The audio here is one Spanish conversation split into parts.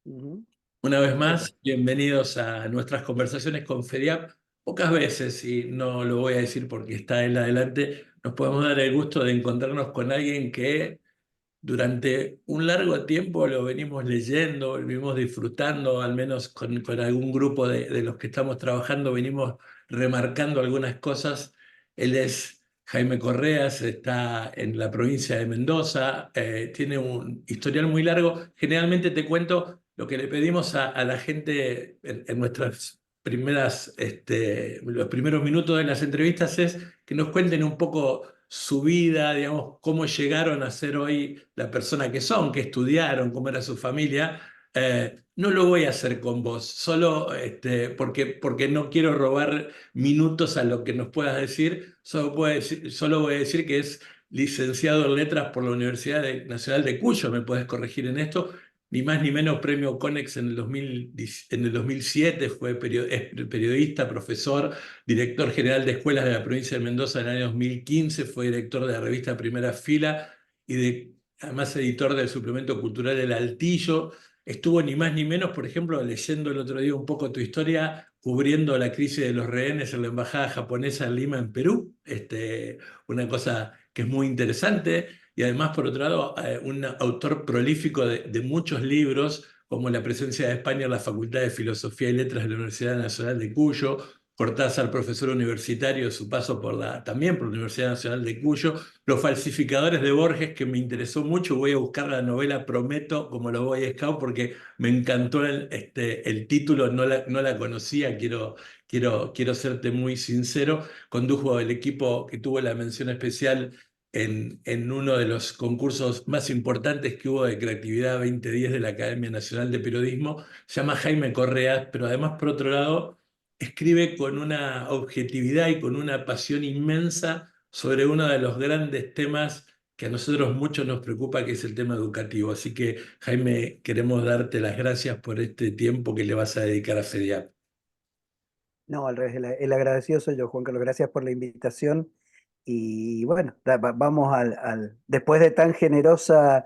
Ujú. Una vez ¿Qué tal? más, bienvenidos a nuestras conversaciones con FEDIAP. Pocas veces, y no lo voy a decir porque está él adelante, nos podemos dar el gusto de encontrarnos con alguien que durante un largo tiempo lo venimos leyendo, venimos disfrutando, al menos con algún grupo de los que estamos trabajando, venimos remarcando algunas cosas. Él es Jaime Correas, está en la provincia de Mendoza, tiene un historial muy largo. Generalmente te cuento lo que le pedimos a la gente en nuestras primeras, los primeros minutos de las entrevistas es que nos cuenten un poco su vida, digamos, cómo llegaron a ser hoy la persona que son, qué estudiaron, cómo era su familia. No lo voy a hacer con vos, solo porque no quiero robar minutos a lo que nos puedas decir. Solo voy a decir que es licenciado en letras por la Nacional de Cuyo, me puedes corregir en esto. Ni más ni menos premio Conex en el 2010, en el 2007, es periodista, profesor, director general de escuelas de la provincia de Mendoza en el año 2015, fue director de la revista Primera Fila y además editor del suplemento cultural El Altillo. Estuvo ni más ni menos, por ejemplo, leyendo el otro día un poco tu historia, cubriendo la crisis de los rehenes en la embajada japonesa en Lima, en Perú. Una cosa que es muy interesante. Y además, por otro lado, un autor prolífico de muchos libros, como La presencia de España en la Facultad de Filosofía y Letras de la Universidad Nacional de Cuyo, Cortázar, profesor universitario, su paso también por la Universidad Nacional de Cuyo, Los falsificadores de Borges, que me interesó mucho. Voy a buscar la novela, prometo, como lo voy a Scout, porque me encantó el título, no la conocía, quiero serte muy sincero. Condujo el equipo que tuvo la mención especial en uno de los concursos más importantes que hubo de Creatividad 2010 de la Academia Nacional de Periodismo. Se llama Jaime Correa, pero además, por otro lado, escribe con una objetividad y con una pasión inmensa sobre uno de los grandes temas que a nosotros mucho nos preocupa, que es el tema educativo. Así que, Jaime, queremos darte las gracias por este tiempo que le vas a dedicar a FEDIAP. No, al revés, el agradecido soy yo, Juan Carlos. Gracias por la invitación. Y bueno, vamos después de tan generosa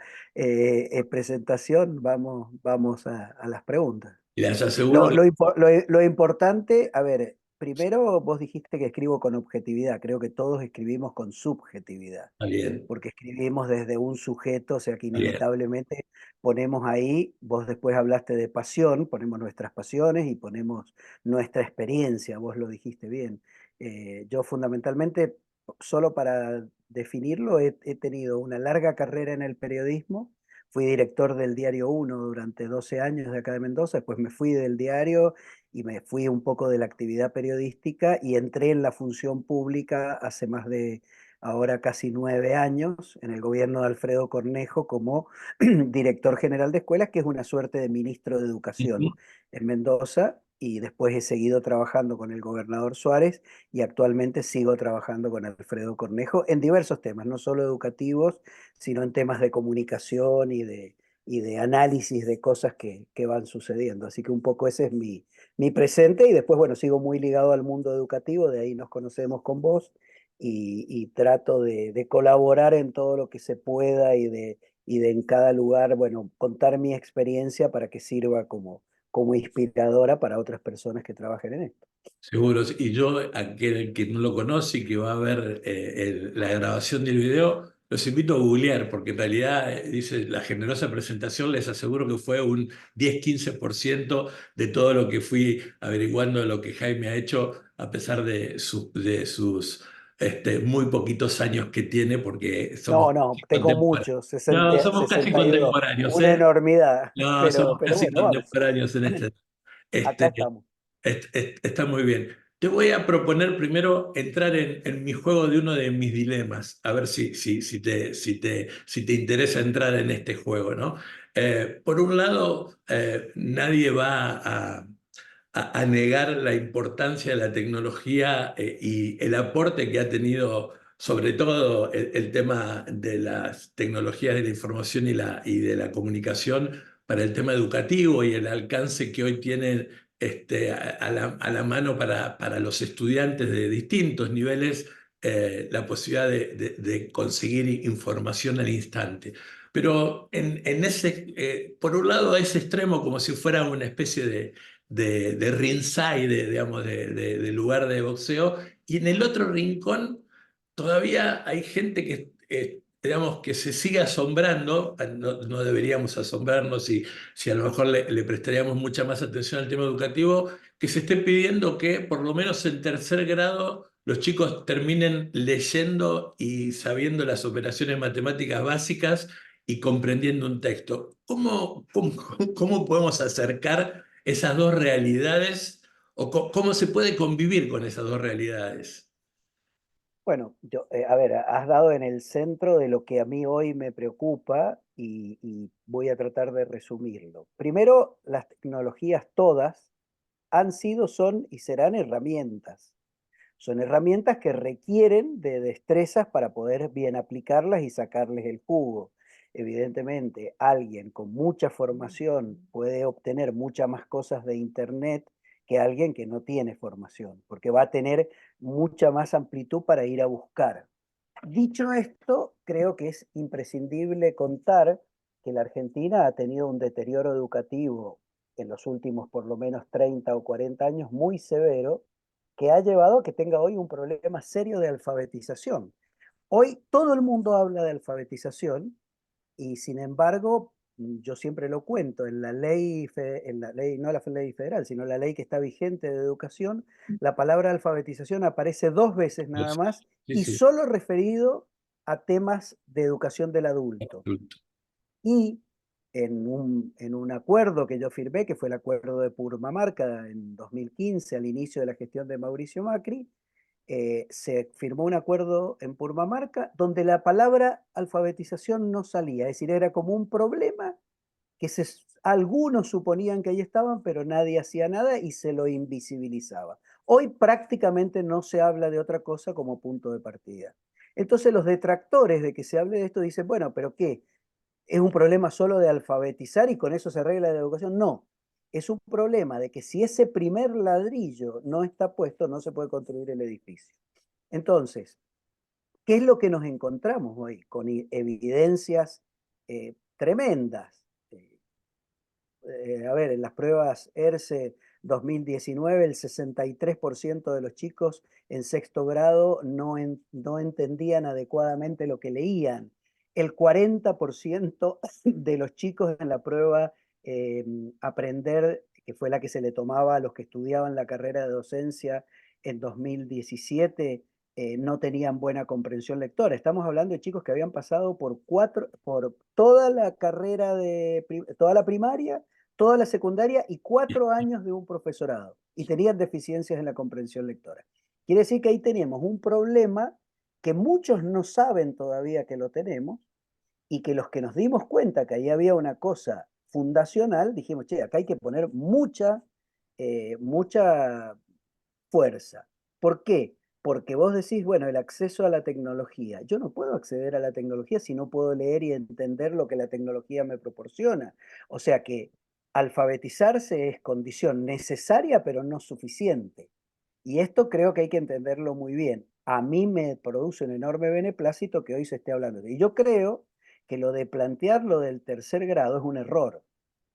presentación, vamos a las preguntas. Y les aseguro que Lo importante, a ver, primero vos dijiste que escribo con objetividad, creo que todos escribimos con subjetividad, está bien, porque escribimos desde un sujeto, o sea que está bien. inevitablemente ponemos ahí, vos después hablaste de pasión, ponemos nuestras pasiones y ponemos nuestra experiencia, vos lo dijiste bien. Yo fundamentalmente, solo para definirlo, he tenido una larga carrera en el periodismo. Fui director del Diario Uno durante 12 años de acá de Mendoza, después me fui del diario y me fui un poco de la actividad periodística y entré en la función pública hace más de ahora casi 9 años en el gobierno de Alfredo Cornejo como director general de escuelas, que es una suerte de ministro de Ujú. Educación en Mendoza. Y después he seguido trabajando con el gobernador Suárez y actualmente sigo trabajando con Alfredo Cornejo en diversos temas, no solo educativos, sino en temas de comunicación y de análisis de cosas que van sucediendo. Así que un poco ese es mi presente y después, bueno, sigo muy ligado al mundo educativo, de ahí nos conocemos con vos y trato de colaborar en todo lo que se pueda y de en cada lugar, bueno, contar mi experiencia para que sirva como inspiradora para otras personas que trabajen en esto. Seguro, sí. Y yo, aquel que no lo conoce y que va a ver la grabación del video, los invito a googlear, porque en realidad, dice la generosa presentación, les aseguro que fue un 10-15% de todo lo que fui averiguando de lo que Jaime ha hecho, a pesar de sus muy poquitos años que tiene, porque somos No, no, tengo contemporáneos. muchos, No, 60, somos casi 62, contemporáneos, una ¿eh? enormidad, No, pero, somos pero casi bueno, vamos, contemporáneos en este. acá Este, estamos. Está muy bien. Te voy a proponer primero entrar en mi juego de uno de mis dilemas, a ver si te interesa entrar en este juego, ¿no? Por un lado, nadie va a negar la importancia de la tecnología y el aporte que ha tenido, sobre todo el tema de las tecnologías de la información y de la comunicación para el tema educativo y el alcance que hoy tienen a la mano para los estudiantes de distintos niveles, la posibilidad de conseguir información al instante. Pero en ese, por un lado, a ese extremo, como si fuera una especie de ringside, digamos, de lugar de boxeo, y en el otro rincón todavía hay gente que, digamos, que se sigue asombrando. No, no deberíamos asombrarnos si a lo mejor le prestaríamos mucha más atención al tema educativo, que se esté pidiendo que por lo menos en tercer grado los chicos terminen leyendo y sabiendo las operaciones matemáticas básicas y comprendiendo un texto. ¿Cómo podemos acercar esas dos realidades o cómo se puede convivir con esas dos realidades? Bueno, a ver, has dado en el centro de lo que a mí hoy me preocupa y voy a tratar de resumirlo. Primero, las tecnologías todas han sido, son y serán herramientas. Son herramientas que requieren de destrezas para poder bien aplicarlas y sacarles el jugo. Evidentemente, alguien con mucha formación puede obtener muchas más cosas de Internet que alguien que no tiene formación, porque va a tener mucha más amplitud para ir a buscar. Dicho esto, creo que es imprescindible contar que la Argentina ha tenido un deterioro educativo en los últimos por lo menos 30 o 40 años muy severo, que ha llevado a que tenga hoy un problema serio de alfabetización. Hoy todo el mundo habla de alfabetización y sin embargo, yo siempre lo cuento, en la ley, no la ley federal, sino la ley que está vigente de educación, la palabra alfabetización aparece 2 veces nada más Sí, y sí. solo referido a temas de educación del adulto. Y en un acuerdo que yo firmé, que fue el acuerdo de Purmamarca en 2015, al inicio de la gestión de Mauricio Macri, se firmó un acuerdo en Purmamarca donde la palabra alfabetización no salía, es decir, era como un problema que algunos suponían que ahí estaban, pero nadie hacía nada y se lo invisibilizaba. Hoy prácticamente no se habla de otra cosa como punto de partida. Entonces los detractores de que se hable de esto dicen, bueno, pero ¿qué? ¿Es un problema solo de alfabetizar y con eso se arregla la educación? No, es un problema de que si ese primer ladrillo no está puesto, no se puede construir el edificio. Entonces, ¿qué es lo que nos encontramos hoy? Con evidencias tremendas. A ver, en las pruebas ERCE 2019, el 63% de los chicos en sexto grado no entendían adecuadamente lo que leían. El 40% de los chicos en la prueba Aprender, que fue la que se le tomaba a los que estudiaban la carrera de docencia en 2017, no tenían buena comprensión lectora. Estamos hablando de chicos que habían pasado por toda la carrera toda la primaria, toda la secundaria y 4 años de un profesorado y tenían deficiencias en la comprensión lectora. Quiere decir que ahí teníamos un problema que muchos no saben todavía que lo tenemos y que los que nos dimos cuenta que ahí había una cosa fundacional, dijimos, che, acá hay que poner mucha fuerza. ¿Por qué? Porque vos decís, bueno, el acceso a la tecnología. Yo no puedo acceder a la tecnología si no puedo leer y entender lo que la tecnología me proporciona. O sea que alfabetizarse es condición necesaria, pero no suficiente. Y esto creo que hay que entenderlo muy bien. A mí me produce un enorme beneplácito que hoy se esté hablando de. Y yo creo que lo de plantear lo del tercer grado es un error.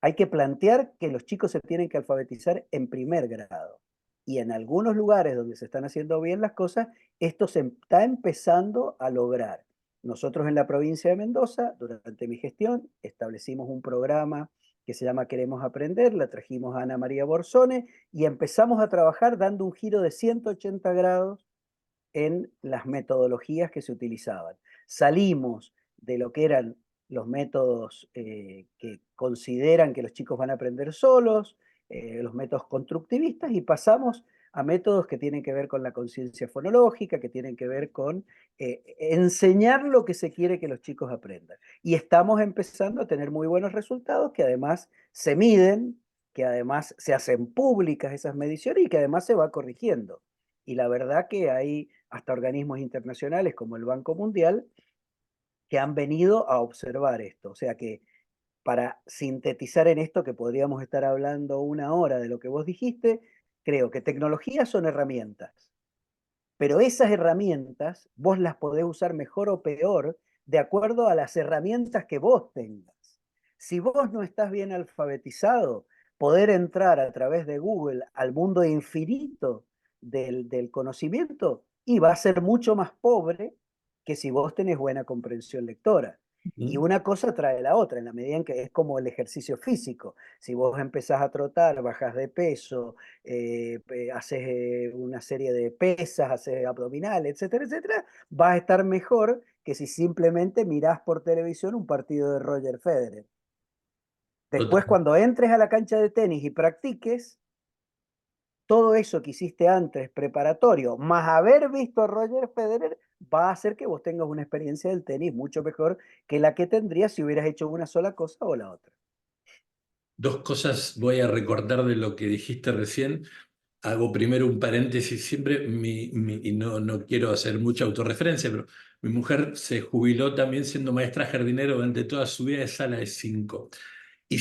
Hay que plantear que los chicos se tienen que alfabetizar en primer grado. Y en algunos lugares donde se están haciendo bien las cosas, esto se está empezando a lograr. Nosotros en la provincia de Mendoza, durante mi gestión, establecimos un programa que se llama Queremos Aprender, la trajimos a Ana María Borzone y empezamos a trabajar dando un giro de 180 grados en las metodologías que se utilizaban. Salimos de lo que eran los métodos que consideran que los chicos van a aprender solos, los métodos constructivistas, y pasamos a métodos que tienen que ver con la conciencia fonológica, que tienen que ver con enseñar lo que se quiere que los chicos aprendan. Y estamos empezando a tener muy buenos resultados que además se miden, que además se hacen públicas esas mediciones y que además se va corrigiendo. Y la verdad que hay hasta organismos internacionales como el Banco Mundial que han venido a observar esto. O sea que para sintetizar en esto, que podríamos estar hablando una hora de lo que vos dijiste, creo que tecnologías son herramientas, pero esas herramientas vos las podés usar mejor o peor de acuerdo a las herramientas que vos tengas. Si vos no estás bien alfabetizado, poder entrar a través de Google al mundo infinito del conocimiento y va a ser mucho más pobre que si vos tenés buena comprensión lectora. Y ¿Mm? una cosa trae la otra, en la medida en que es como el ejercicio físico. Si vos empezás a trotar, bajas de peso, haces una serie de pesas, haces abdominales, etcétera, etcétera, vas a estar mejor que si simplemente mirás por televisión un partido de Roger Federer. Después, Total. cuando entres a la cancha de tenis y practiques, todo eso que hiciste antes, preparatorio, más haber visto a Roger Federer, va a hacer que vos tengas una experiencia del tenis mucho mejor que la que tendrías si hubieras hecho una sola cosa o la otra. Dos cosas voy a recordar de lo que dijiste recién. Hago primero un paréntesis, siempre y no quiero hacer mucha autorreferencia, pero mi mujer se jubiló también siendo maestra jardinero durante toda su vida de sala de 5. Y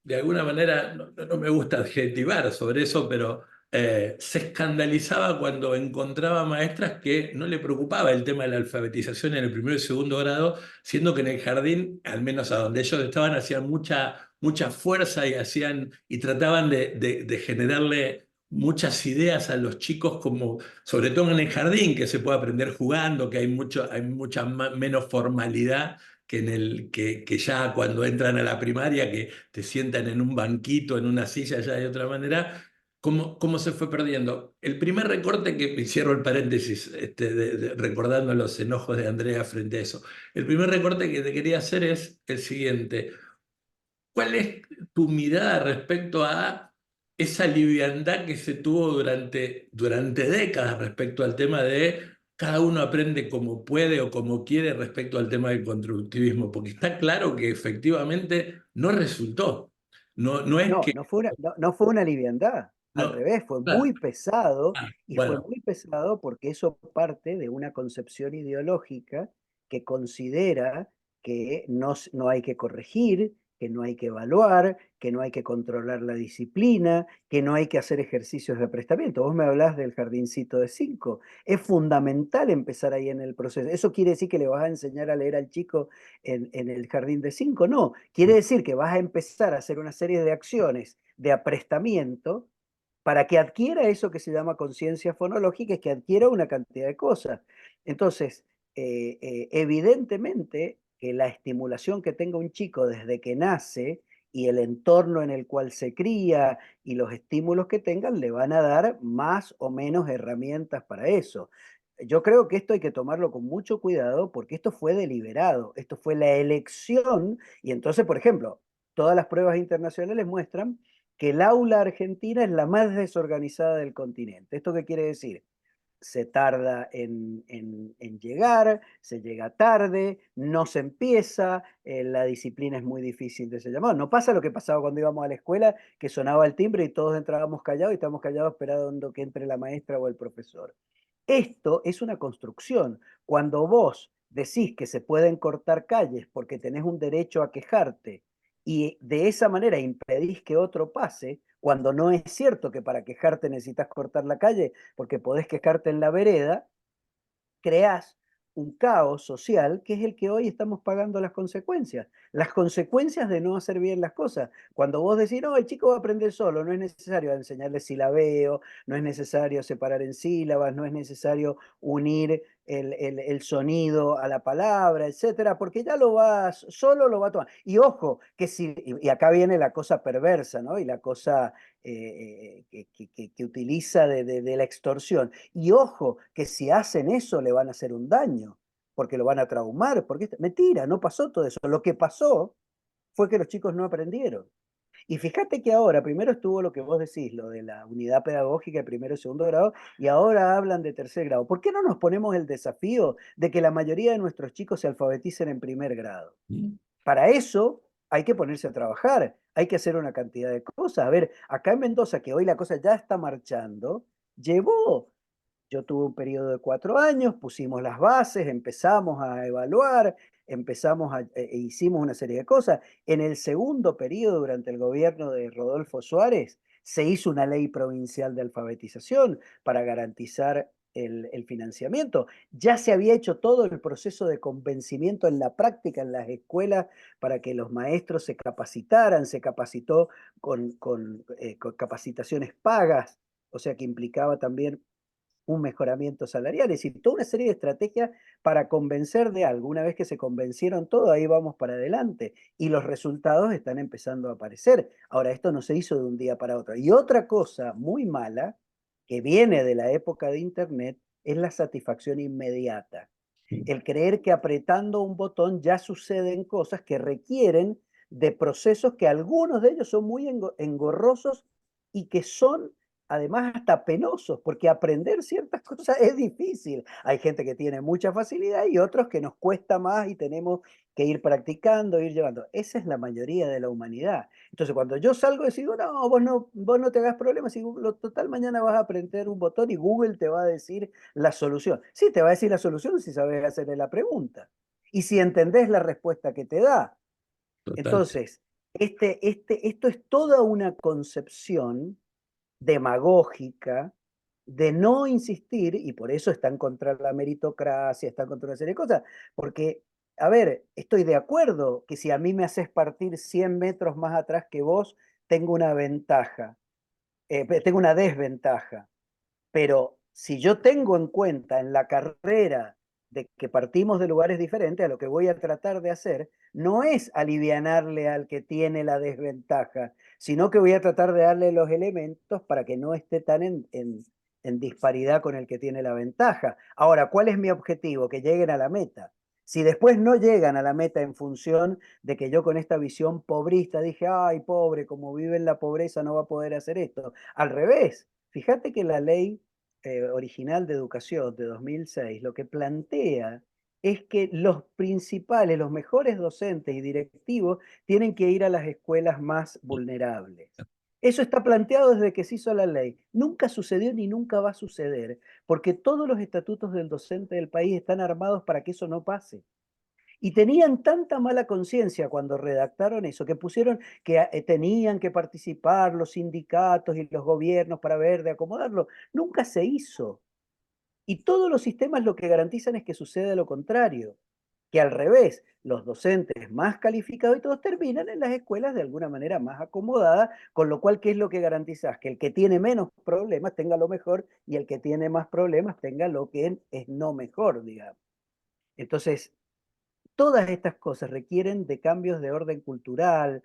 de alguna manera, no me gusta adjetivar sobre eso, pero se escandalizaba cuando encontraba maestras que no le preocupaba el tema de la alfabetización en el primero y segundo grado, siendo que en el jardín, al menos a donde ellos estaban, hacían mucha fuerza y trataban de generarle muchas ideas a los chicos, como sobre todo en el jardín, que se puede aprender jugando, que hay mucha menos formalidad que ya cuando entran a la primaria, que te sientan en un banquito, en una silla, ya de otra manera. ¿Cómo se fue perdiendo? El primer recorte y cierro el paréntesis, recordando los enojos de Andrea frente a eso. El primer recorte que te quería hacer es el siguiente. ¿Cuál es tu mirada respecto a esa liviandad que se tuvo durante décadas respecto al tema de cada uno aprende como puede o como quiere respecto al tema del constructivismo? Porque está claro que efectivamente no resultó. No es No, que... no fue una liviandad, al No, revés, fue claro. muy pesado y fue Bueno, muy pesado porque eso parte de una concepción ideológica que considera que no hay que corregir, que no hay que evaluar, que no hay que controlar la disciplina, que no hay que hacer ejercicios de aprestamiento. Vos me hablás del jardincito de 5. Es fundamental empezar ahí en el proceso. ¿Eso quiere decir que le vas a enseñar a leer al chico en el jardín de 5? No, quiere decir que vas a empezar a hacer una serie de acciones de aprestamiento para que adquiera eso que se llama conciencia fonológica, es que adquiera una cantidad de cosas. Entonces, evidentemente que la estimulación que tenga un chico desde que nace y el entorno en el cual se cría y los estímulos que tengan le van a dar más o menos herramientas para eso. Yo creo que esto hay que tomarlo con mucho cuidado porque esto fue deliberado, esto fue la elección y entonces, por ejemplo, todas las pruebas internacionales muestran que el aula argentina es la más desorganizada del continente. ¿Esto qué quiere decir? Se tarda en llegar, se llega tarde, no se empieza, la disciplina es muy difícil de ser llamado. No pasa lo que pasaba cuando íbamos a la escuela, que sonaba el timbre y todos entrábamos callados y estábamos callados esperando que entre la maestra o el profesor. Esto es una construcción. Cuando vos decís que se pueden cortar calles porque tenés un derecho a quejarte y de esa manera impedís que otro pase, cuando no es cierto que para quejarte necesitas cortar la calle porque podés quejarte en la vereda, creás un caos social que es el que hoy estamos pagando las consecuencias de no hacer bien las cosas. Cuando vos decís, no, el chico va a aprender solo, no es necesario enseñarle silabeo, no es necesario separar en sílabas, no es necesario unir el sonido a la palabra, etcétera, porque ya solo lo va a tomar. Y ojo, y acá viene la cosa perversa, ¿no? Y la cosa que utiliza de la extorsión. Y ojo, que si hacen eso le van a hacer un daño, porque lo van a traumar, porque mentira, no pasó todo eso. Lo que pasó fue que los chicos no aprendieron. Y fíjate que ahora, primero estuvo lo que vos decís, lo de la unidad pedagógica de primero y segundo grado, y ahora hablan de tercer grado. ¿Por qué no nos ponemos el desafío de que la mayoría de nuestros chicos se alfabeticen en primer grado? Para eso hay que ponerse a trabajar, hay que hacer una cantidad de cosas. A ver, acá en Mendoza, que hoy la cosa ya está marchando, llevó, yo tuve un periodo de 4 años, pusimos las bases, empezamos a evaluar, hicimos una serie de cosas. En el segundo periodo, durante el gobierno de Rodolfo Suárez, se hizo una ley provincial de alfabetización para garantizar el financiamiento. Ya se había hecho todo el proceso de convencimiento en la práctica en las escuelas para que los maestros se capacitaran, se capacitó con capacitaciones pagas, o sea que implicaba también un mejoramiento salarial, es decir, toda una serie de estrategias para convencer de algo. Una vez que se convencieron todo, ahí vamos para adelante y los resultados están empezando a aparecer. Ahora, esto no se hizo de un día para otro. Y otra cosa muy mala que viene de la época de Internet es la satisfacción inmediata. El creer que apretando un botón ya suceden cosas que requieren de procesos que algunos de ellos son muy engorrosos y que son además hasta penosos, porque aprender ciertas cosas es difícil. Hay gente que tiene mucha facilidad y otros que nos cuesta más y tenemos que ir practicando, ir llevando. Esa es la mayoría de la humanidad. Entonces, cuando yo salgo y digo, no, vos no te hagas problemas, y lo total mañana vas a aprender un botón y Google te va a decir la solución. Sí, te va a decir la solución si sabes hacerle la pregunta y si entendés la respuesta que te da. Total. Entonces, esto es toda una concepción demagógica de no insistir, y por eso están contra la meritocracia, están contra una serie de cosas, porque, a ver, estoy de acuerdo que si a mí me haces partir 100 metros más atrás que vos, tengo una ventaja, tengo una desventaja, pero si yo tengo en cuenta en la carrera de que partimos de lugares diferentes, a lo que voy a tratar de hacer no es alivianarle al que tiene la desventaja, sino que voy a tratar de darle los elementos para que no esté tan en disparidad con el que tiene la ventaja. Ahora, ¿cuál es mi objetivo? Que lleguen a la meta. Si después no llegan a la meta en función de que yo con esta visión pobrista dije, ay, pobre, como vive en la pobreza no va a poder hacer esto. Al revés, fíjate que la ley original de educación de 2006 lo que plantea es que los principales, los mejores docentes y directivos tienen que ir a las escuelas más vulnerables. Eso está planteado desde que se hizo la ley. Nunca sucedió ni nunca va a suceder, porque todos los estatutos del docente del país están armados para que eso no pase. Y tenían tanta mala conciencia cuando redactaron eso, que pusieron que tenían que participar los sindicatos y los gobiernos para ver de acomodarlo. Nunca se hizo. Y todos los sistemas lo que garantizan es que suceda lo contrario, que al revés, los docentes más calificados y todos terminan en las escuelas de alguna manera más acomodadas, con lo cual, ¿qué es lo que garantizas? Que el que tiene menos problemas tenga lo mejor y el que tiene más problemas tenga lo que es no mejor, digamos. Entonces, todas estas cosas requieren de cambios de orden cultural,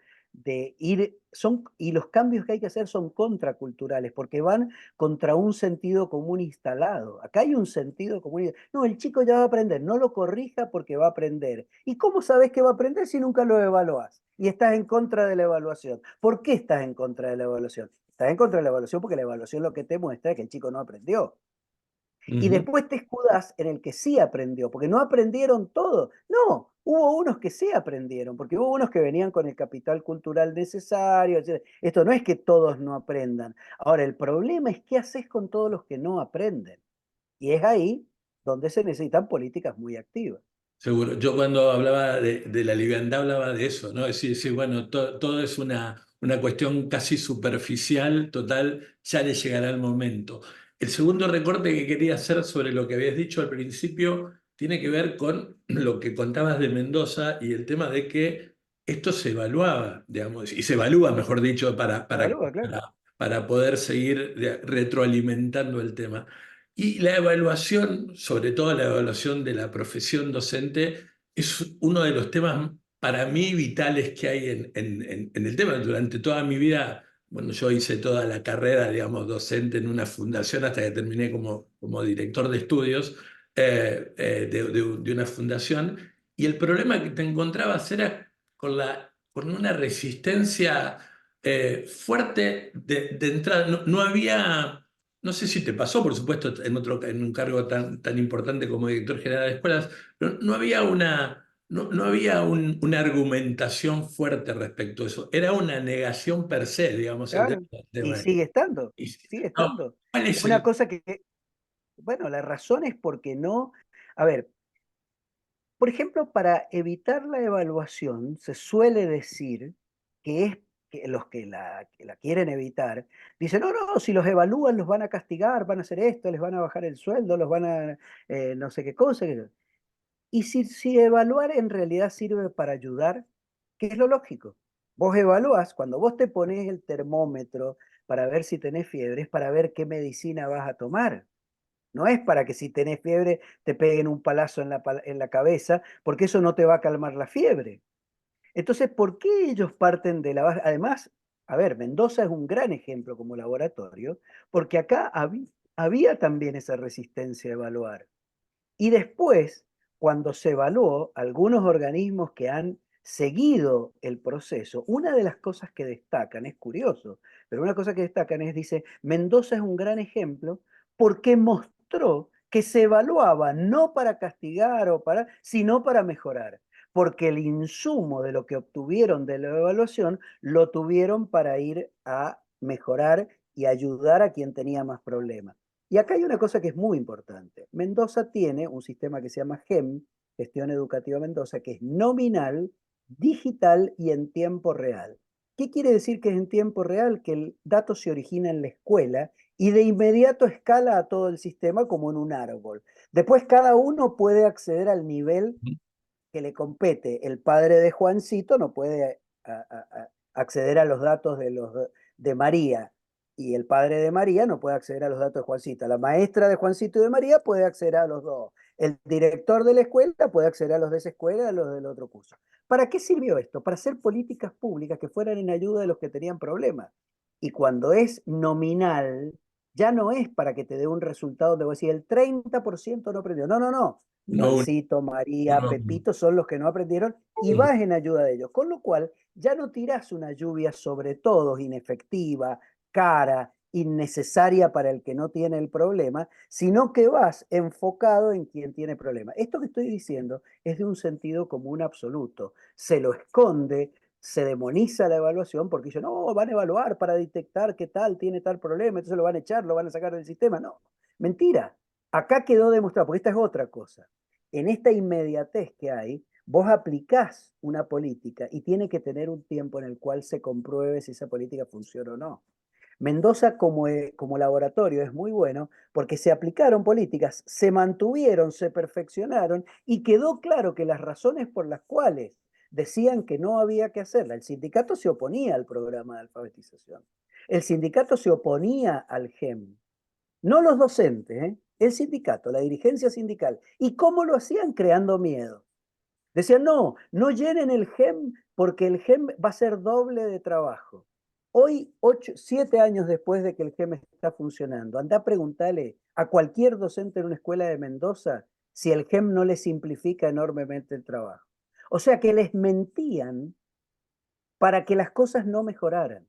y los cambios que hay que hacer son contraculturales, porque van contra un sentido común instalado. Acá hay un sentido común. No, el chico ya va a aprender, no lo corrija porque va a aprender. ¿Y cómo sabes que va a aprender si nunca lo evaluás? Y estás en contra de la evaluación. ¿Por qué estás en contra de la evaluación? Estás en contra de la evaluación porque la evaluación lo que te muestra es que el chico no aprendió. Y Ujú. después te escudas en el que sí aprendió, porque no aprendieron todo. No, hubo unos que sí aprendieron, porque hubo unos que venían con el capital cultural necesario, etc. Esto no es que todos no aprendan. Ahora, el problema es qué haces con todos los que no aprenden. Y es ahí donde se necesitan políticas muy activas. Seguro. Yo cuando hablaba de la liviandad hablaba de eso, ¿no? Es decir, bueno, todo es una cuestión casi superficial, total, ya le llegará el momento. El segundo recorte que quería hacer sobre lo que habías dicho al principio tiene que ver con lo que contabas de Mendoza y el tema de que esto se evaluaba, digamos, y se evalúa, mejor dicho, Evalúa, claro. para poder seguir retroalimentando el tema. Y la evaluación, sobre todo la evaluación de la profesión docente, es uno de los temas para mí vitales que hay en el tema. Durante toda mi vida, bueno, yo hice toda la carrera, digamos, docente en una fundación hasta que terminé como director de estudios de una fundación. Y el problema que te encontrabas era con una resistencia fuerte de entrada. No había... No sé si te pasó, por supuesto, en un cargo tan importante como director general de escuelas, pero no había una argumentación fuerte respecto a eso. Era una negación per se, digamos, el Claro. Y tema. sigue estando, Y- sigue no, estando. ¿cuál Es es una el? cosa bueno, la razón es porque no, a ver, por ejemplo, para evitar la evaluación, se suele decir que que la quieren evitar, dicen, no, no, si los evalúan los van a castigar, van a hacer esto, les van a bajar el sueldo, los van a no sé qué cosa. Y si evaluar en realidad sirve para ayudar, ¿qué es lo lógico? Vos evalúas, cuando vos te pones el termómetro para ver si tenés fiebre, es para ver qué medicina vas a tomar. No es para que si tenés fiebre te peguen un palazo en la cabeza, porque eso no te va a calmar la fiebre. Entonces, ¿por qué ellos parten de la base? Además, a ver, Mendoza es un gran ejemplo como laboratorio, porque acá había también esa resistencia a evaluar. Y después, cuando se evaluó, algunos organismos que han seguido el proceso, una de las cosas que destacan, es curioso, pero una cosa que destacan es, dice, Mendoza es un gran ejemplo porque mostró que se evaluaba no para castigar o para, sino para mejorar, porque el insumo de lo que obtuvieron de la evaluación lo tuvieron para ir a mejorar y ayudar a quien tenía más problemas. Y acá hay una cosa que es muy importante. Mendoza tiene un sistema que se llama GEM, Gestión Educativa Mendoza, que es nominal, digital y en tiempo real. ¿Qué quiere decir que es en tiempo real? Que el dato se origina en la escuela y de inmediato escala a todo el sistema como en un árbol. Después cada uno puede acceder al nivel que le compete. El padre de Juancito no puede acceder a los datos de María y el padre de María no puede acceder a los datos de Juancito. La maestra de Juancito y de María puede acceder a los dos. El director de la escuela puede acceder a los de esa escuela y a los del otro curso. ¿Para qué sirvió esto? Para hacer políticas públicas que fueran en ayuda de los que tenían problemas. Y cuando es nominal, ya no es para que te dé un resultado donde vos decís el 30% no aprendió. No, no, no. No, Juancito, María, uno- Pepito son los que no aprendieron y vas en ayuda de ellos. Con lo cual, ya no tirás una lluvia sobre todos inefectiva, cara, innecesaria para el que no tiene el problema, sino que vas enfocado en quien tiene problema. Esto que estoy diciendo es de un sentido común absoluto. Se lo esconde, se demoniza la evaluación porque dicen, no, van a evaluar para detectar qué tal, tiene tal problema, entonces lo van a echar, lo van a sacar del sistema. No, mentira. Acá quedó demostrado, porque esta es otra cosa. En esta inmediatez que hay, vos aplicás una política y tiene que tener un tiempo en el cual se compruebe si esa política funciona o no. Mendoza como laboratorio es muy bueno porque se aplicaron políticas, se mantuvieron, se perfeccionaron y quedó claro que las razones por las cuales decían que no había que hacerla, el sindicato se oponía al programa de alfabetización, el sindicato se oponía al GEM, no los docentes, ¿eh? El sindicato, la dirigencia sindical. ¿Y cómo lo hacían? Creando miedo. Decían, no, no llenen el GEM porque el GEM va a ser doble de trabajo. Hoy, 7 años después de que el GEM está funcionando, anda a preguntarle a cualquier docente en una escuela de Mendoza si el GEM no le simplifica enormemente el trabajo. O sea que les mentían para que las cosas no mejoraran.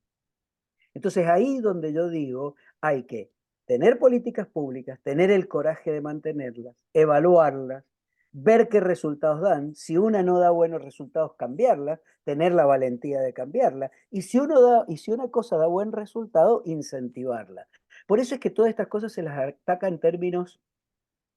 Entonces ahí donde yo digo, hay que tener políticas públicas, tener el coraje de mantenerlas, evaluarlas, ver qué resultados dan. Si una no da buenos resultados, cambiarla, tener la valentía de cambiarla. Y si una cosa da buen resultado, incentivarla. Por eso es que todas estas cosas se las ataca en términos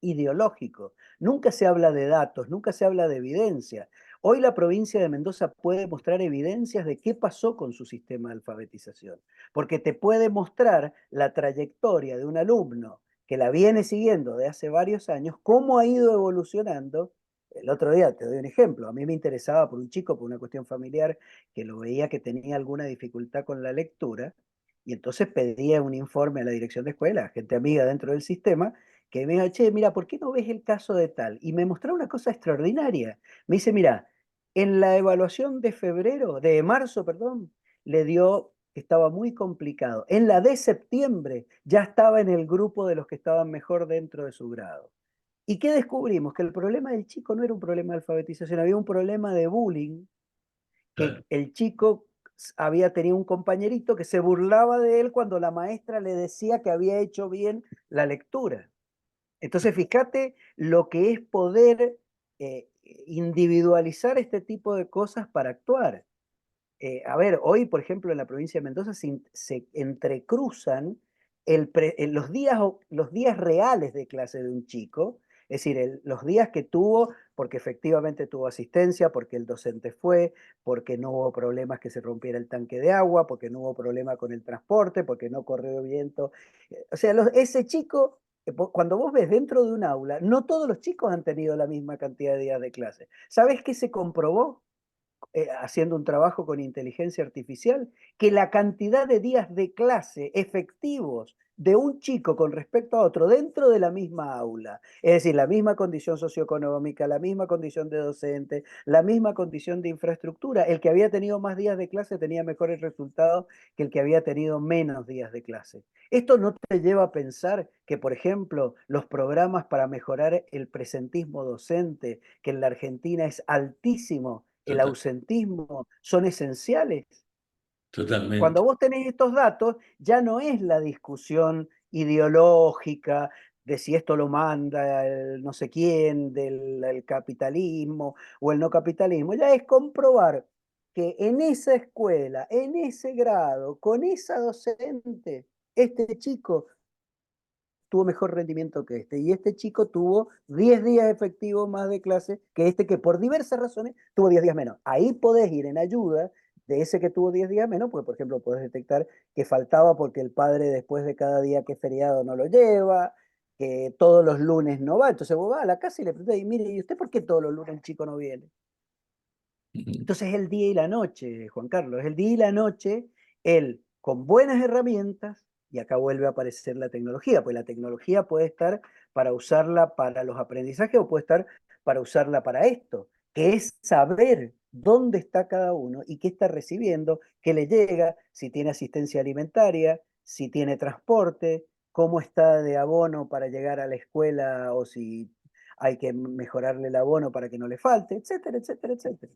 ideológico. Nunca se habla de datos, nunca se habla de evidencia. Hoy la provincia de Mendoza puede mostrar evidencias de qué pasó con su sistema de alfabetización, porque te puede mostrar la trayectoria de un alumno que la viene siguiendo de hace varios años, cómo ha ido evolucionando. El otro día te doy un ejemplo, a mí me interesaba por un chico, por una cuestión familiar, que lo veía que tenía alguna dificultad con la lectura, y entonces pedía un informe a la dirección de escuela, gente amiga dentro del sistema, que me dijo, che, mira, ¿por qué no ves el caso de tal? Y me mostró una cosa extraordinaria. Me dice, mira, en la evaluación de febrero, de marzo, perdón, le dio, estaba muy complicado. En la de septiembre ya estaba en el grupo de los que estaban mejor dentro de su grado. ¿Y qué descubrimos? Que el problema del chico no era un problema de alfabetización, había un problema de bullying, que claro. el chico había tenido un compañerito que se burlaba de él cuando la maestra le decía que había hecho bien la lectura. Entonces, fíjate lo que es poder individualizar este tipo de cosas para actuar. A ver, hoy, por ejemplo, en la provincia de Mendoza se entrecruzan los días reales de clase de un chico Es decir, los días que tuvo, porque efectivamente tuvo asistencia, porque el docente fue, porque no hubo problemas que se rompiera el tanque de agua, porque no hubo problema con el transporte, porque no corrió viento. O sea, ese chico, cuando vos ves dentro de un aula, no todos los chicos han tenido la misma cantidad de días de clase. ¿Sabés qué se comprobó? Haciendo un trabajo con inteligencia artificial, que la cantidad de días de clase efectivos de un chico con respecto a otro dentro de la misma aula, es decir, la misma condición socioeconómica, la misma condición de docente, la misma condición de infraestructura, el que había tenido más días de clase tenía mejores resultados que el que había tenido menos días de clase. Esto no te lleva a pensar que, por ejemplo, los programas para mejorar el presentismo docente, que en la Argentina es altísimo, el Total, ausentismo, son esenciales. totalmente. Cuando vos tenés estos datos, ya no es la discusión ideológica de si esto lo manda el no sé quién, del capitalismo o el no capitalismo, ya es comprobar que en esa escuela, en ese grado, con esa docente, este chico tuvo mejor rendimiento que este. Y este chico tuvo 10 días efectivos más de clase que este que por diversas razones tuvo 10 días menos. Ahí podés ir en ayuda de ese que tuvo 10 días menos, porque por ejemplo podés detectar que faltaba porque el padre después de cada día que es feriado no lo lleva, que todos los lunes no va. Entonces vos vas a la casa y le preguntás, y mire, ¿y usted por qué todos los lunes el chico no viene? Ujú. Entonces es el día y la noche, Juan Carlos, es el día y la noche, él con buenas herramientas, y acá vuelve a aparecer la tecnología, pues la tecnología puede estar para usarla para los aprendizajes o puede estar para usarla para esto, que es saber dónde está cada uno y qué está recibiendo, qué le llega, si tiene asistencia alimentaria, si tiene transporte, cómo está de abono para llegar a la escuela o si hay que mejorarle el abono para que no le falte, etcétera, etcétera, etcétera.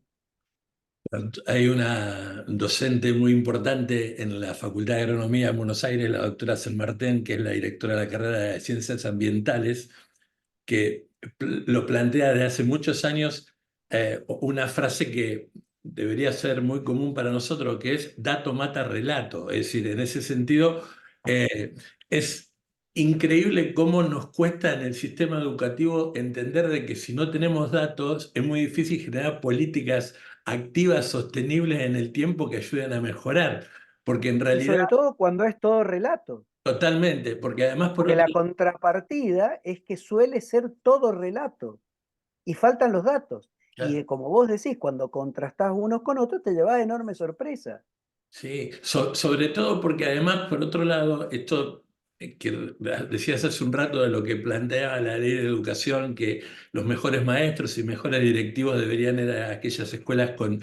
Hay una docente muy importante en la Facultad de Agronomía de Buenos Aires, la doctora San Martín, que es la directora de la carrera de Ciencias Ambientales, que lo plantea desde hace muchos años, una frase que debería ser muy común para nosotros, que es dato mata relato. Es decir, en ese sentido, es increíble cómo nos cuesta en el sistema educativo entender de que si no tenemos datos, es muy difícil generar políticas activas, sostenibles en el tiempo que ayuden a mejorar. Porque en Y realidad, sobre todo cuando es todo relato, totalmente, porque además por porque otro la contrapartida es que suele ser todo relato y faltan los datos. Y lado, como vos decís, cuando contrastás unos con otros te llevas enorme sorpresa. sí, sobre todo porque además, por otro lado, esto que decías hace un rato de lo que plantea la ley de educación, que los mejores maestros y mejores directivos deberían ir a aquellas escuelas con,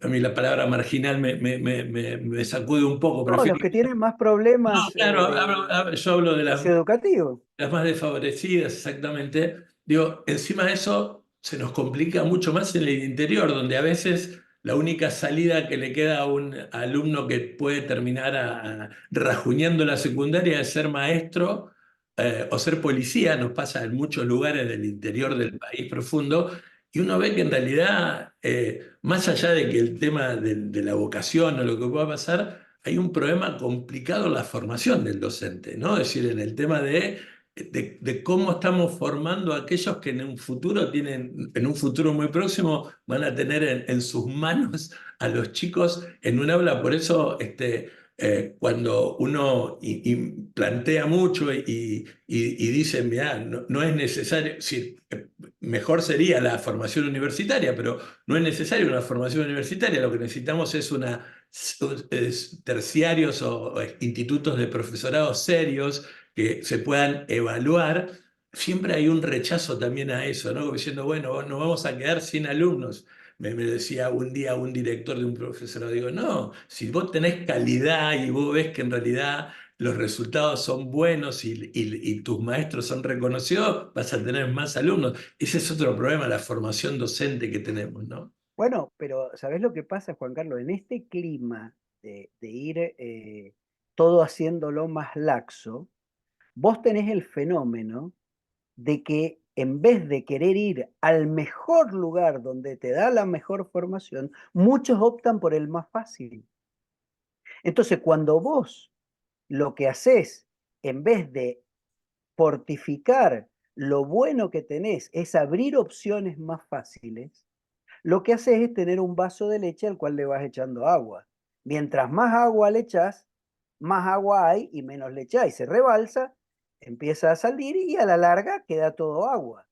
a mí la palabra marginal me sacude un poco, No, prefiero... los que tienen más No, problemas claro, yo hablo de socioeducativos. las más desfavorecidas, exactamente. Digo, encima de eso se nos complica mucho más en el interior, donde a veces la única salida que le queda a un alumno que puede terminar rajuñando la secundaria es ser maestro, o ser policía. Nos pasa en muchos lugares del interior del país profundo, y uno ve que en realidad, más allá de que el tema de la vocación o lo que pueda pasar, hay un problema complicado en la formación del docente, ¿no? Es decir, en el tema de cómo estamos formando a aquellos que en un futuro tienen, en un futuro muy próximo, van a tener en sus manos a los chicos en un aula. Por eso, cuando uno plantea mucho y dice, mira, no, no es necesario, sí, mejor sería la formación universitaria, pero no es necesaria una formación universitaria, lo que necesitamos es terciarios o institutos de profesorado serios que se puedan evaluar. Siempre hay un rechazo también a eso, ¿no? Como diciendo, bueno, nos vamos a quedar sin alumnos. Me decía un día un director de un profesorado, digo, no, si vos tenés calidad y vos ves que en realidad los resultados son buenos y tus maestros son reconocidos, vas a tener más alumnos. Ese es otro problema, la formación docente que tenemos, ¿no? Bueno, pero ¿sabés lo que pasa, Juan Carlos? En este clima de ir todo haciéndolo más laxo, vos tenés el fenómeno de que en vez de querer ir al mejor lugar donde te da la mejor formación, muchos optan por el más fácil. Entonces, cuando vos lo que haces, en vez de fortificar lo bueno que tenés es abrir opciones más fáciles, lo que haces es tener un vaso de leche al cual le vas echando agua. Mientras más agua le echas, más agua hay y menos leche hay. Se rebalsa, empieza a salir y a la larga queda todo agua.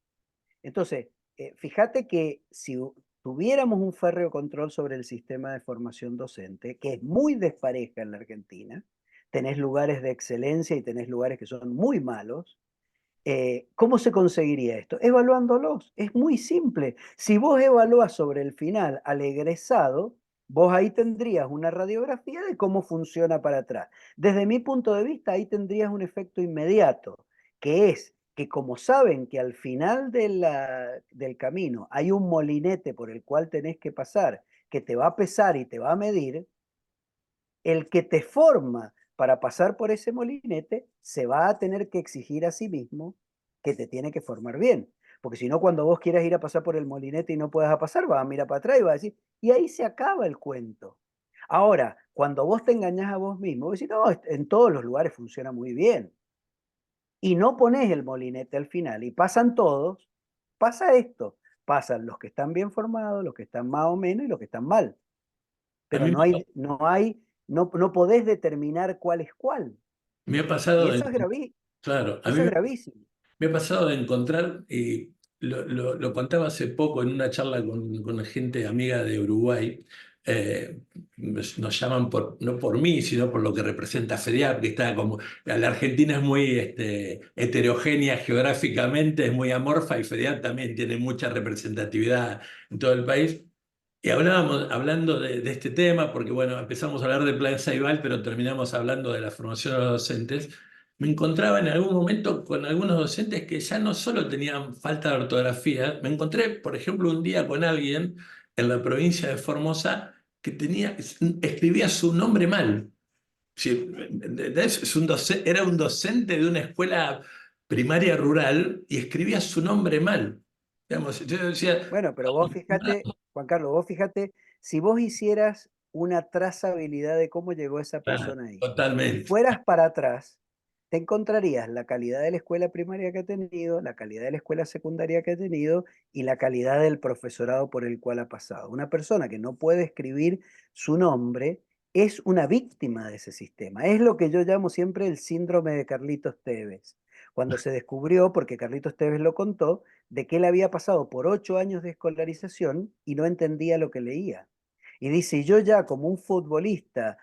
Entonces, fíjate que si tuviéramos un férreo control sobre el sistema de formación docente, que es muy despareja en la Argentina, tenés lugares de excelencia y tenés lugares que son muy malos. ¿Cómo se conseguiría esto? Evaluándolos. Es muy simple. Si vos evalúas sobre el final al egresado, vos ahí tendrías una radiografía de cómo funciona para atrás. Desde mi punto de vista, ahí tendrías un efecto inmediato, que es que como saben que al final del camino hay un molinete por el cual tenés que pasar, que te va a pesar y te va a medir, el que te forma para pasar por ese molinete se va a tener que exigir a sí mismo que te tiene que formar bien. Porque si no, cuando vos quieras ir a pasar por el molinete y no puedas pasar, vas a mirar para atrás y vas a decir, y ahí se acaba el cuento. Ahora, cuando vos te engañás a vos mismo, vos decís, no, en todos los lugares funciona muy bien. Y no pones el molinete al final y pasan todos, pasa esto. Pasan los que están bien formados, los que están más o menos y los que están mal. A Pero mí no podés determinar cuál es cuál. me ha Y pasado de, claro, a mí eso es gravísimo. me ha pasado de encontrar, y lo contaba hace poco en una charla con gente amiga de Uruguay. Nos llaman no por mí, sino por lo que representa FEDIAP, que está como, la Argentina es muy heterogénea geográficamente, es muy amorfa, y FEDIAP también tiene mucha representatividad en todo el país. Y hablando de este tema, porque bueno, empezamos a hablar del Plan Ceibal, pero terminamos hablando de la formación de los docentes. Me encontraba en algún momento con algunos docentes que ya no solo tenían falta de ortografía, me encontré, por ejemplo, un día con alguien en la provincia de Formosa que escribía su nombre mal. Sí, era un docente de una escuela primaria rural y escribía su nombre mal. Digamos, yo decía, Bueno, pero vos fíjate, Juan Carlos, vos fíjate, si vos hicieras una trazabilidad de cómo llegó esa claro, persona ahí y totalmente. fueras para atrás, te encontrarías la calidad de la escuela primaria que ha tenido, la calidad de la escuela secundaria que ha tenido y la calidad del profesorado por el cual ha pasado. Una persona que no puede escribir su nombre es una víctima de ese sistema. Es lo que yo llamo siempre el síndrome de Carlitos Tevez. Cuando se descubrió, porque Carlitos Tevez lo contó, de que él había pasado por 8 años de escolarización y no entendía lo que leía. Y dice, yo ya como un futbolista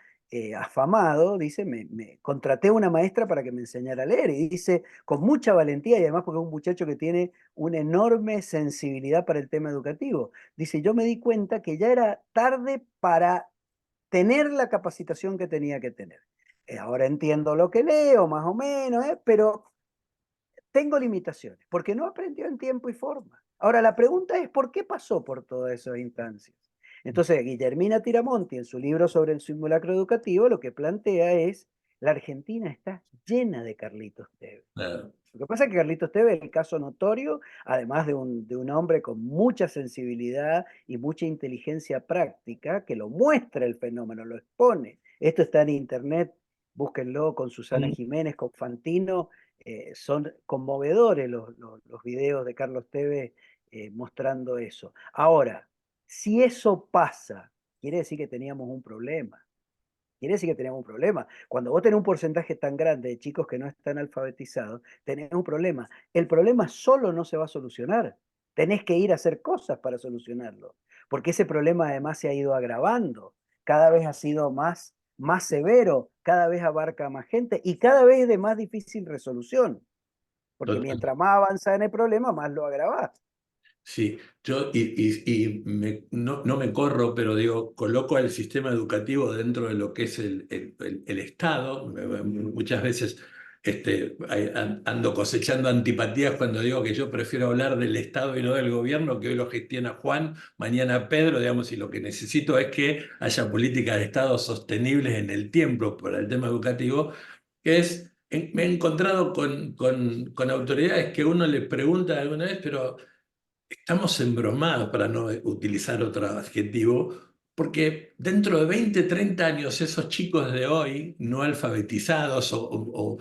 afamado, dice, me contraté una maestra para que me enseñara a leer. Y dice, con mucha valentía y además porque es un muchacho que tiene una enorme sensibilidad para el tema educativo. Dice, yo me di cuenta que ya era tarde para tener la capacitación que tenía que tener. Ahora entiendo lo que leo, más o menos, pero tengo limitaciones, porque no aprendió en tiempo y forma. Ahora, la pregunta es, ¿por qué pasó por todas esas instancias? Entonces, Guillermina Tiramonti, en su libro sobre el simulacro educativo, lo que plantea es, la Argentina está llena de Carlitos Tevez. Claro, Lo que pasa es que Carlitos Tevez es el caso notorio, además de un hombre con mucha sensibilidad y mucha inteligencia práctica, que lo muestra el fenómeno, lo expone. Esto está en internet, búsquenlo con Susana Jiménez, con Fantino, son conmovedores los videos de Carlos Tevez mostrando eso. Ahora, si eso pasa, quiere decir que teníamos un problema. Quiere decir que tenemos un problema. Cuando vos tenés un porcentaje tan grande de chicos que no están alfabetizados, tenés un problema. El problema solo no se va a solucionar. Tenés que ir a hacer cosas para solucionarlo. Porque ese problema además se ha ido agravando. Cada vez ha sido más severo, cada vez abarca a más gente y cada vez es de más difícil resolución. Porque total. mientras más avanza en el problema, más lo agravás. Sí, yo no me corro, pero digo, coloco al sistema educativo dentro de lo que es el Estado. Muchas veces ando cosechando antipatías cuando digo que yo prefiero hablar del Estado y no del gobierno, que hoy lo gestiona Juan, mañana Pedro, digamos, y lo que necesito es que haya políticas de Estado sostenibles en el tiempo para el tema educativo, que es, me he encontrado con autoridades que uno le pregunta alguna vez, pero estamos embromados, para no utilizar otro adjetivo, porque dentro de 20, 30 años esos chicos de hoy, no alfabetizados o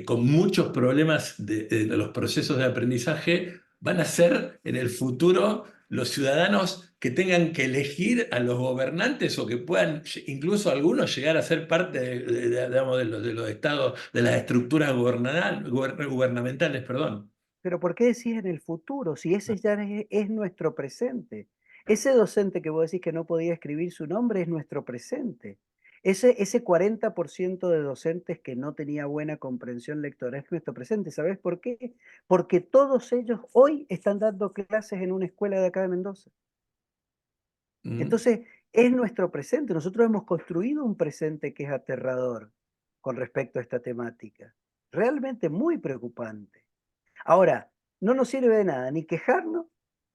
con muchos problemas de los procesos de aprendizaje, van a ser en el futuro los ciudadanos que tengan que elegir a los gobernantes o que puedan incluso algunos llegar a ser parte digamos, de los estados, de las estructuras gubernamentales, perdón. Pero ¿por qué decís en el futuro? Si ese ya es nuestro presente. Ese docente que vos decís que no podía escribir su nombre es nuestro presente. Ese 40% de docentes que no tenía buena comprensión lectora es nuestro presente. ¿Sabés por qué? Porque todos ellos hoy están dando clases en una escuela de acá de Mendoza. ¿Mm? Entonces, es nuestro presente. Nosotros hemos construido un presente que es aterrador con respecto a esta temática. Realmente muy preocupante. Ahora, no nos sirve de nada ni quejarnos,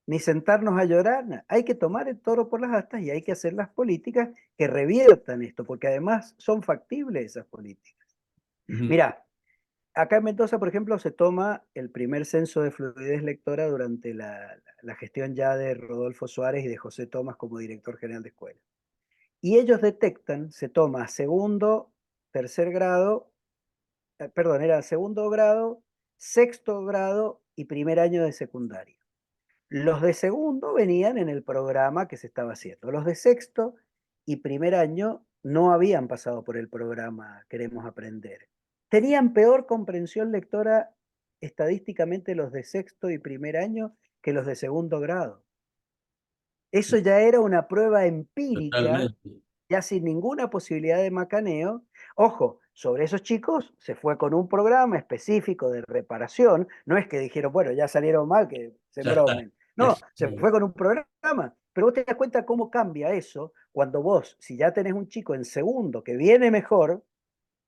ni sentarnos a llorar. Hay que tomar el toro por las astas y hay que hacer las políticas que reviertan esto, porque además son factibles esas políticas. Ujú. Mira, acá en Mendoza, por ejemplo, se toma el primer censo de fluidez lectora durante la gestión ya de Rodolfo Suárez y de José Tomás como director general de escuela. Y ellos detectan, se toma segundo, tercer grado, perdón, era segundo grado, sexto grado y primer año de secundaria. Los de segundo venían en el programa que se estaba haciendo. Los de sexto y primer año no habían pasado por el programa Queremos Aprender. Tenían peor comprensión lectora estadísticamente los de sexto y primer año que los de segundo grado. Eso ya era una prueba empírica, Totalmente. ya sin ninguna posibilidad de macaneo. Ojo, sobre esos chicos se fue con un programa específico de reparación. No es que dijeron, bueno, ya salieron mal, que se Ya está. embromen. No, se fue con un programa. Pero vos te das cuenta cómo cambia eso cuando vos, si ya tenés un chico en segundo que viene mejor,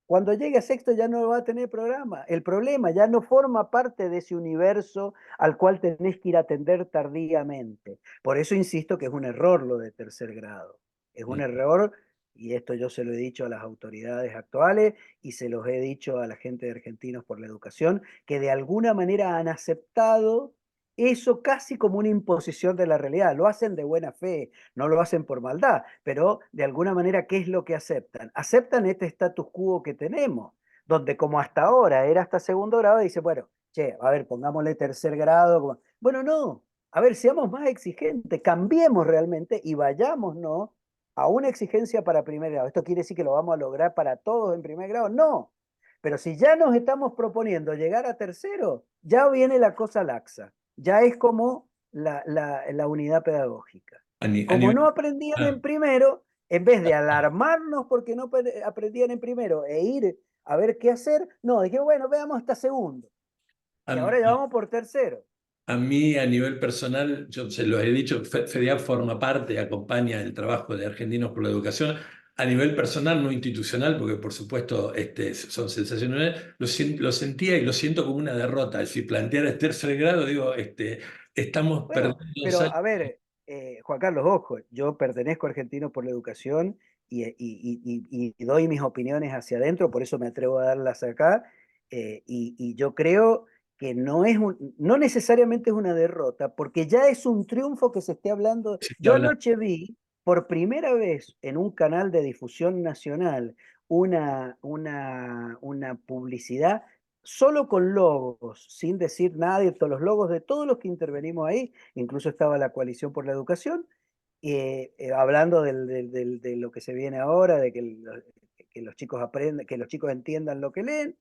cuando llegue a sexto ya no va a tener programa. El problema ya no forma parte de ese universo al cual tenés que ir a atender tardíamente. Por eso insisto que es un error lo de tercer grado. Es un error, y esto yo se lo he dicho a las autoridades actuales y se los he dicho a la gente de Argentinos por la Educación, que de alguna manera han aceptado eso casi como una imposición de la realidad. Lo hacen de buena fe, no lo hacen por maldad, pero de alguna manera, ¿qué es lo que aceptan? Aceptan este status quo que tenemos, donde como hasta ahora era hasta segundo grado, dice, bueno, che, a ver, pongámosle tercer grado. Bueno, no, a ver, seamos más exigentes, cambiemos realmente y vayamos, ¿no? A una exigencia para primer grado. ¿Esto quiere decir que lo vamos a lograr para todos en primer grado? No. Pero si ya nos estamos proponiendo llegar a tercero, ya viene la cosa laxa. Ya es como la unidad pedagógica. A Como nivel, no aprendían ah, en primero, en vez de alarmarnos porque no aprendían en primero e ir a ver qué hacer, no, dije, bueno, veamos hasta segundo. Y ahora ya a- vamos por tercero. A mí, a nivel personal, yo se lo he dicho, FEDIAP forma parte, acompaña el trabajo de Argentinos por la Educación. A nivel personal, no institucional, porque por supuesto son sensaciones, lo sentía y lo siento como una derrota. Es decir, plantear el tercer grado, digo, estamos Bueno, perdiendo dos pero años. a ver, Juan Carlos, ojo, yo pertenezco a Argentinos por la Educación y doy mis opiniones hacia adentro, por eso me atrevo a darlas acá, y yo creo que no necesariamente es una derrota, porque ya es un triunfo que se esté hablando. Se está Yo hablando. anoche vi por primera vez en un canal de difusión nacional una publicidad solo con logos, sin decir nada, de todos los logos de todos los que intervenimos ahí, incluso estaba la Coalición por la Educación, hablando de lo que se viene ahora, de que los chicos aprendan, que los chicos entiendan lo que leen.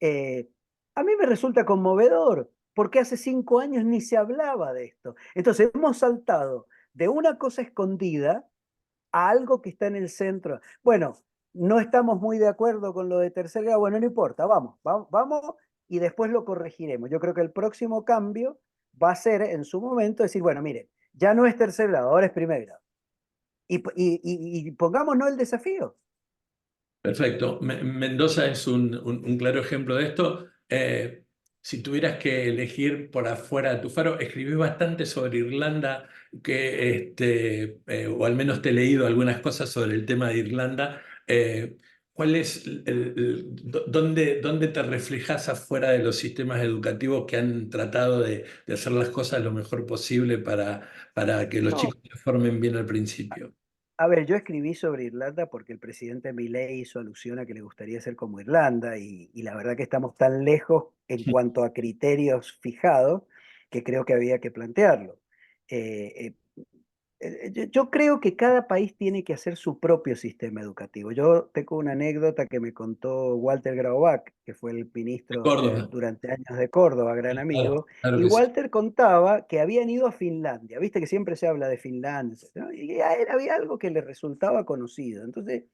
Eh, a mí me resulta conmovedor, porque hace 5 años ni se hablaba de esto. Entonces hemos saltado de una cosa escondida a algo que está en el centro. Bueno, no estamos muy de acuerdo con lo de tercer grado, bueno, no importa, vamos y después lo corregiremos. Yo creo que el próximo cambio va a ser en su momento decir, bueno, mire, ya no es tercer grado, ahora es primer grado. Y pongámonos el desafío. Perfecto. Mendoza es un claro ejemplo de esto. Si tuvieras que elegir por afuera de tu faro, escribí bastante sobre Irlanda, o al menos te he leído algunas cosas sobre el tema de Irlanda. ¿Cuál es dónde te reflejas afuera de los sistemas educativos que han tratado de hacer las cosas lo mejor posible para que los No, chicos se formen bien al principio? A ver, yo escribí sobre Irlanda porque el presidente Milei hizo alusión a que le gustaría ser como Irlanda y la verdad que estamos tan lejos en cuanto a criterios fijados que creo que había que plantearlo. Eh, yo creo que cada país tiene que hacer su propio sistema educativo. Yo tengo una anécdota que me contó Walter Graubach, que fue el ministro Córdoba, durante años de Córdoba, gran claro, amigo, claro y que sí. Walter contaba que habían ido a Finlandia. Viste que siempre se habla de Finlandia, ¿no? Y a él había algo que le resultaba conocido. Entonces,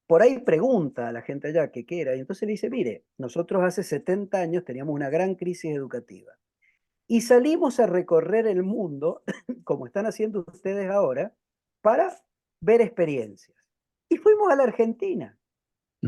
por ahí pregunta a la gente allá que qué era, y entonces le dice, mire, nosotros hace 70 años teníamos una gran crisis educativa. Y salimos a recorrer el mundo, como están haciendo ustedes ahora, para ver experiencias. Y fuimos a la Argentina,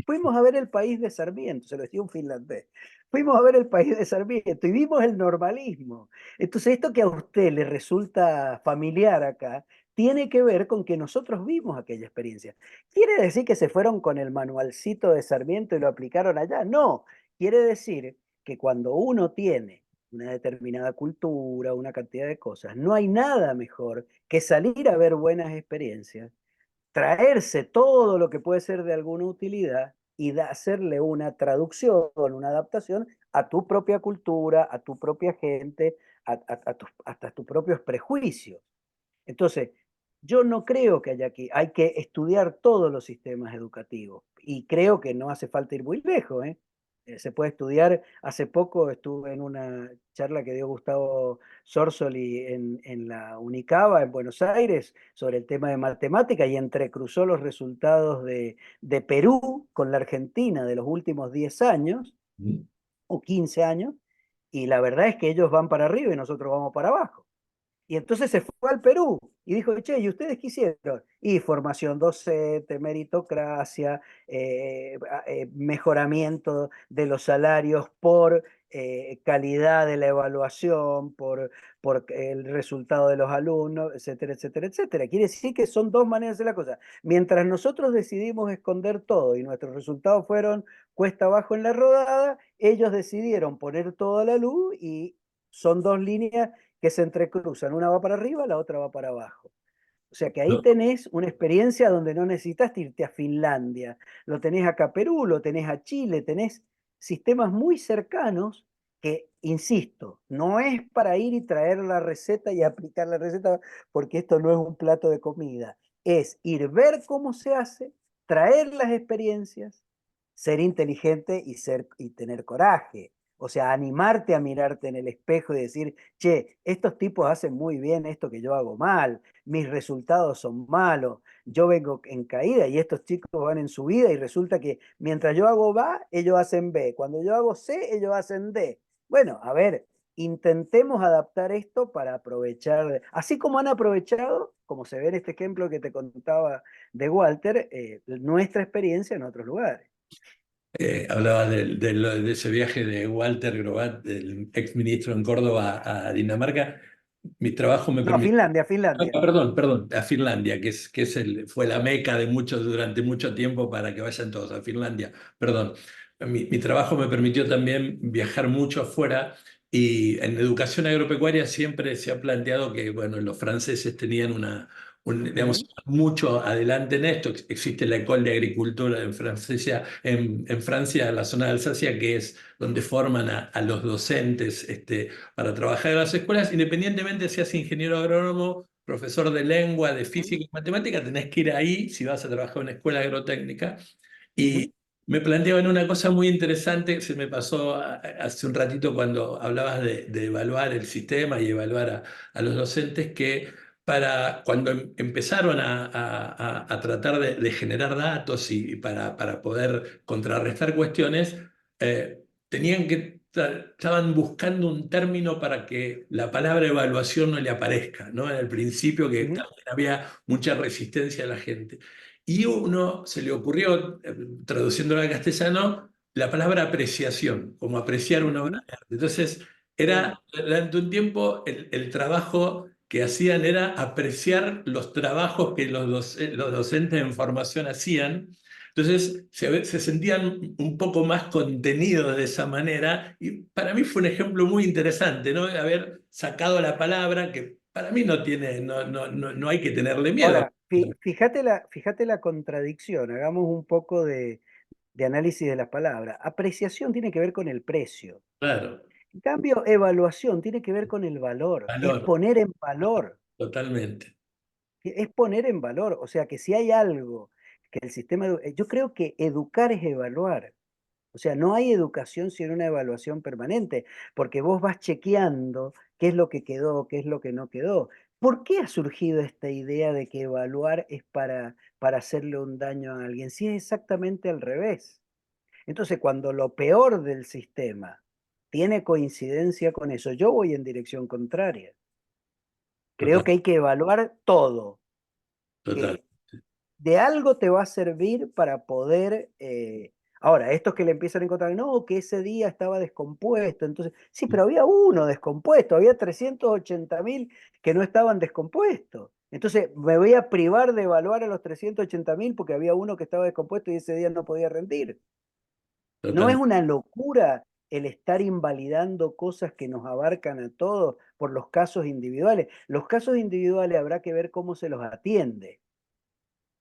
fuimos a ver el país de Sarmiento, se lo decía un finlandés. Fuimos a ver el país de Sarmiento y vimos el normalismo. Entonces, esto que a usted le resulta familiar acá, tiene que ver con que nosotros vimos aquella experiencia. ¿Quiere decir que se fueron con el manualcito de Sarmiento y lo aplicaron allá? No, quiere decir que cuando uno tiene una determinada cultura, una cantidad de cosas, no hay nada mejor que salir a ver buenas experiencias, traerse todo lo que puede ser de alguna utilidad y hacerle una traducción, una adaptación a tu propia cultura, a tu propia gente, hasta tus propios prejuicios. Entonces, yo no creo que haya que, hay que estudiar todos los sistemas educativos y creo que no hace falta ir muy lejos, ¿eh? Se puede estudiar. Hace poco estuve en una charla que dio Gustavo Sorsoli en la Unicaba, en Buenos Aires, sobre el tema de matemática y entrecruzó los resultados de Perú con la Argentina de los últimos 10 años o 15 años, y la verdad es que ellos van para arriba y nosotros vamos para abajo. Y entonces se fue al Perú y dijo, che, ¿y ustedes qué hicieron? Y formación docente, meritocracia, mejoramiento de los salarios por calidad de la evaluación, por el resultado de los alumnos, etcétera, etcétera, etcétera. Quiere decir que son dos maneras de hacer la cosa. Mientras nosotros decidimos esconder todo y nuestros resultados fueron cuesta abajo en la rodada, ellos decidieron poner todo a la luz y son dos líneas que se entrecruzan, una va para arriba, la otra va para abajo. O sea que ahí No, tenés una experiencia donde no necesitas irte a Finlandia, lo tenés acá a Perú, lo tenés a Chile, tenés sistemas muy cercanos que, insisto, no es para ir y traer la receta y aplicar la receta, porque esto no es un plato de comida, es ir ver cómo se hace, traer las experiencias, ser inteligente y tener coraje. O sea, animarte a mirarte en el espejo y decir, che, estos tipos hacen muy bien esto que yo hago mal, mis resultados son malos, yo vengo en caída y estos chicos van en subida y resulta que mientras yo hago A, ellos hacen B, cuando yo hago C, ellos hacen D. Bueno, a ver, intentemos adaptar esto para aprovechar, así como han aprovechado, como se ve en este ejemplo que te contaba de Walter, nuestra experiencia en otros lugares. hablaba de ese viaje de Walter Grobat, del ex ministro en Córdoba a Dinamarca. Mi trabajo me No, permitió. Finlandia, Ah, Finlandia. perdón, a Finlandia, fue la meca de muchos durante mucho tiempo para que vayan todos a Finlandia. Perdón. Mi trabajo me permitió también viajar mucho afuera y en educación agropecuaria siempre se ha planteado que, bueno, los franceses tenían digamos, Ujú, mucho adelante en esto. Existe la École de Agricultura en Francia, en la zona de Alsacia, que es donde forman a los docentes para trabajar en las escuelas, independientemente seas ingeniero agrónomo, profesor de lengua, de ujú, física y matemática, tenés que ir ahí si vas a trabajar en una escuela agrotécnica. ujú, Y me planteaban una cosa muy interesante, se me pasó hace un ratito cuando hablabas de evaluar el sistema y evaluar a los docentes, que para cuando empezaron a tratar de generar datos y para poder contrarrestar cuestiones, tenían que estaban buscando un término para que la palabra evaluación no le aparezca, ¿no? En el principio que ujú, también había mucha resistencia a la gente. Y uno se le ocurrió, traduciéndolo al castellano, la palabra apreciación, como apreciar una obra ujú. de arte. Entonces, Sí. durante un tiempo el trabajo que hacían era apreciar los trabajos que los docentes en formación hacían. Entonces se sentían un poco más contenidos de esa manera y para mí fue un ejemplo muy interesante, ¿no? Haber sacado la palabra que para mí no hay que tenerle miedo. Ahora, Fíjate la contradicción, hagamos un poco de análisis de las palabras. Apreciación tiene que ver con el precio. Claro, En cambio, evaluación tiene que ver con el valor, es valor, poner en valor, totalmente, es poner en valor. O sea, que si hay algo que el sistema, yo creo que educar es evaluar. O sea, no hay educación sin una evaluación permanente, porque vos vas chequeando qué es lo que quedó, qué es lo que no quedó. ¿Por qué ha surgido esta idea de que evaluar es para hacerle un daño a alguien? Si es exactamente al revés. Entonces, cuando lo peor del sistema tiene coincidencia con eso, yo voy en dirección contraria. Creo total, que hay que evaluar todo, total, que de algo te va a servir para poder... ahora, estos que le empiezan a encontrar, no, que ese día estaba descompuesto, entonces, sí, pero había uno descompuesto, había 380.000 que no estaban descompuestos. Entonces, me voy a privar de evaluar a los 380.000 porque había uno que estaba descompuesto y ese día no podía rendir. ¿No es total. una locura el estar invalidando cosas que nos abarcan a todos por los casos individuales? Los casos individuales habrá que ver cómo se los atiende,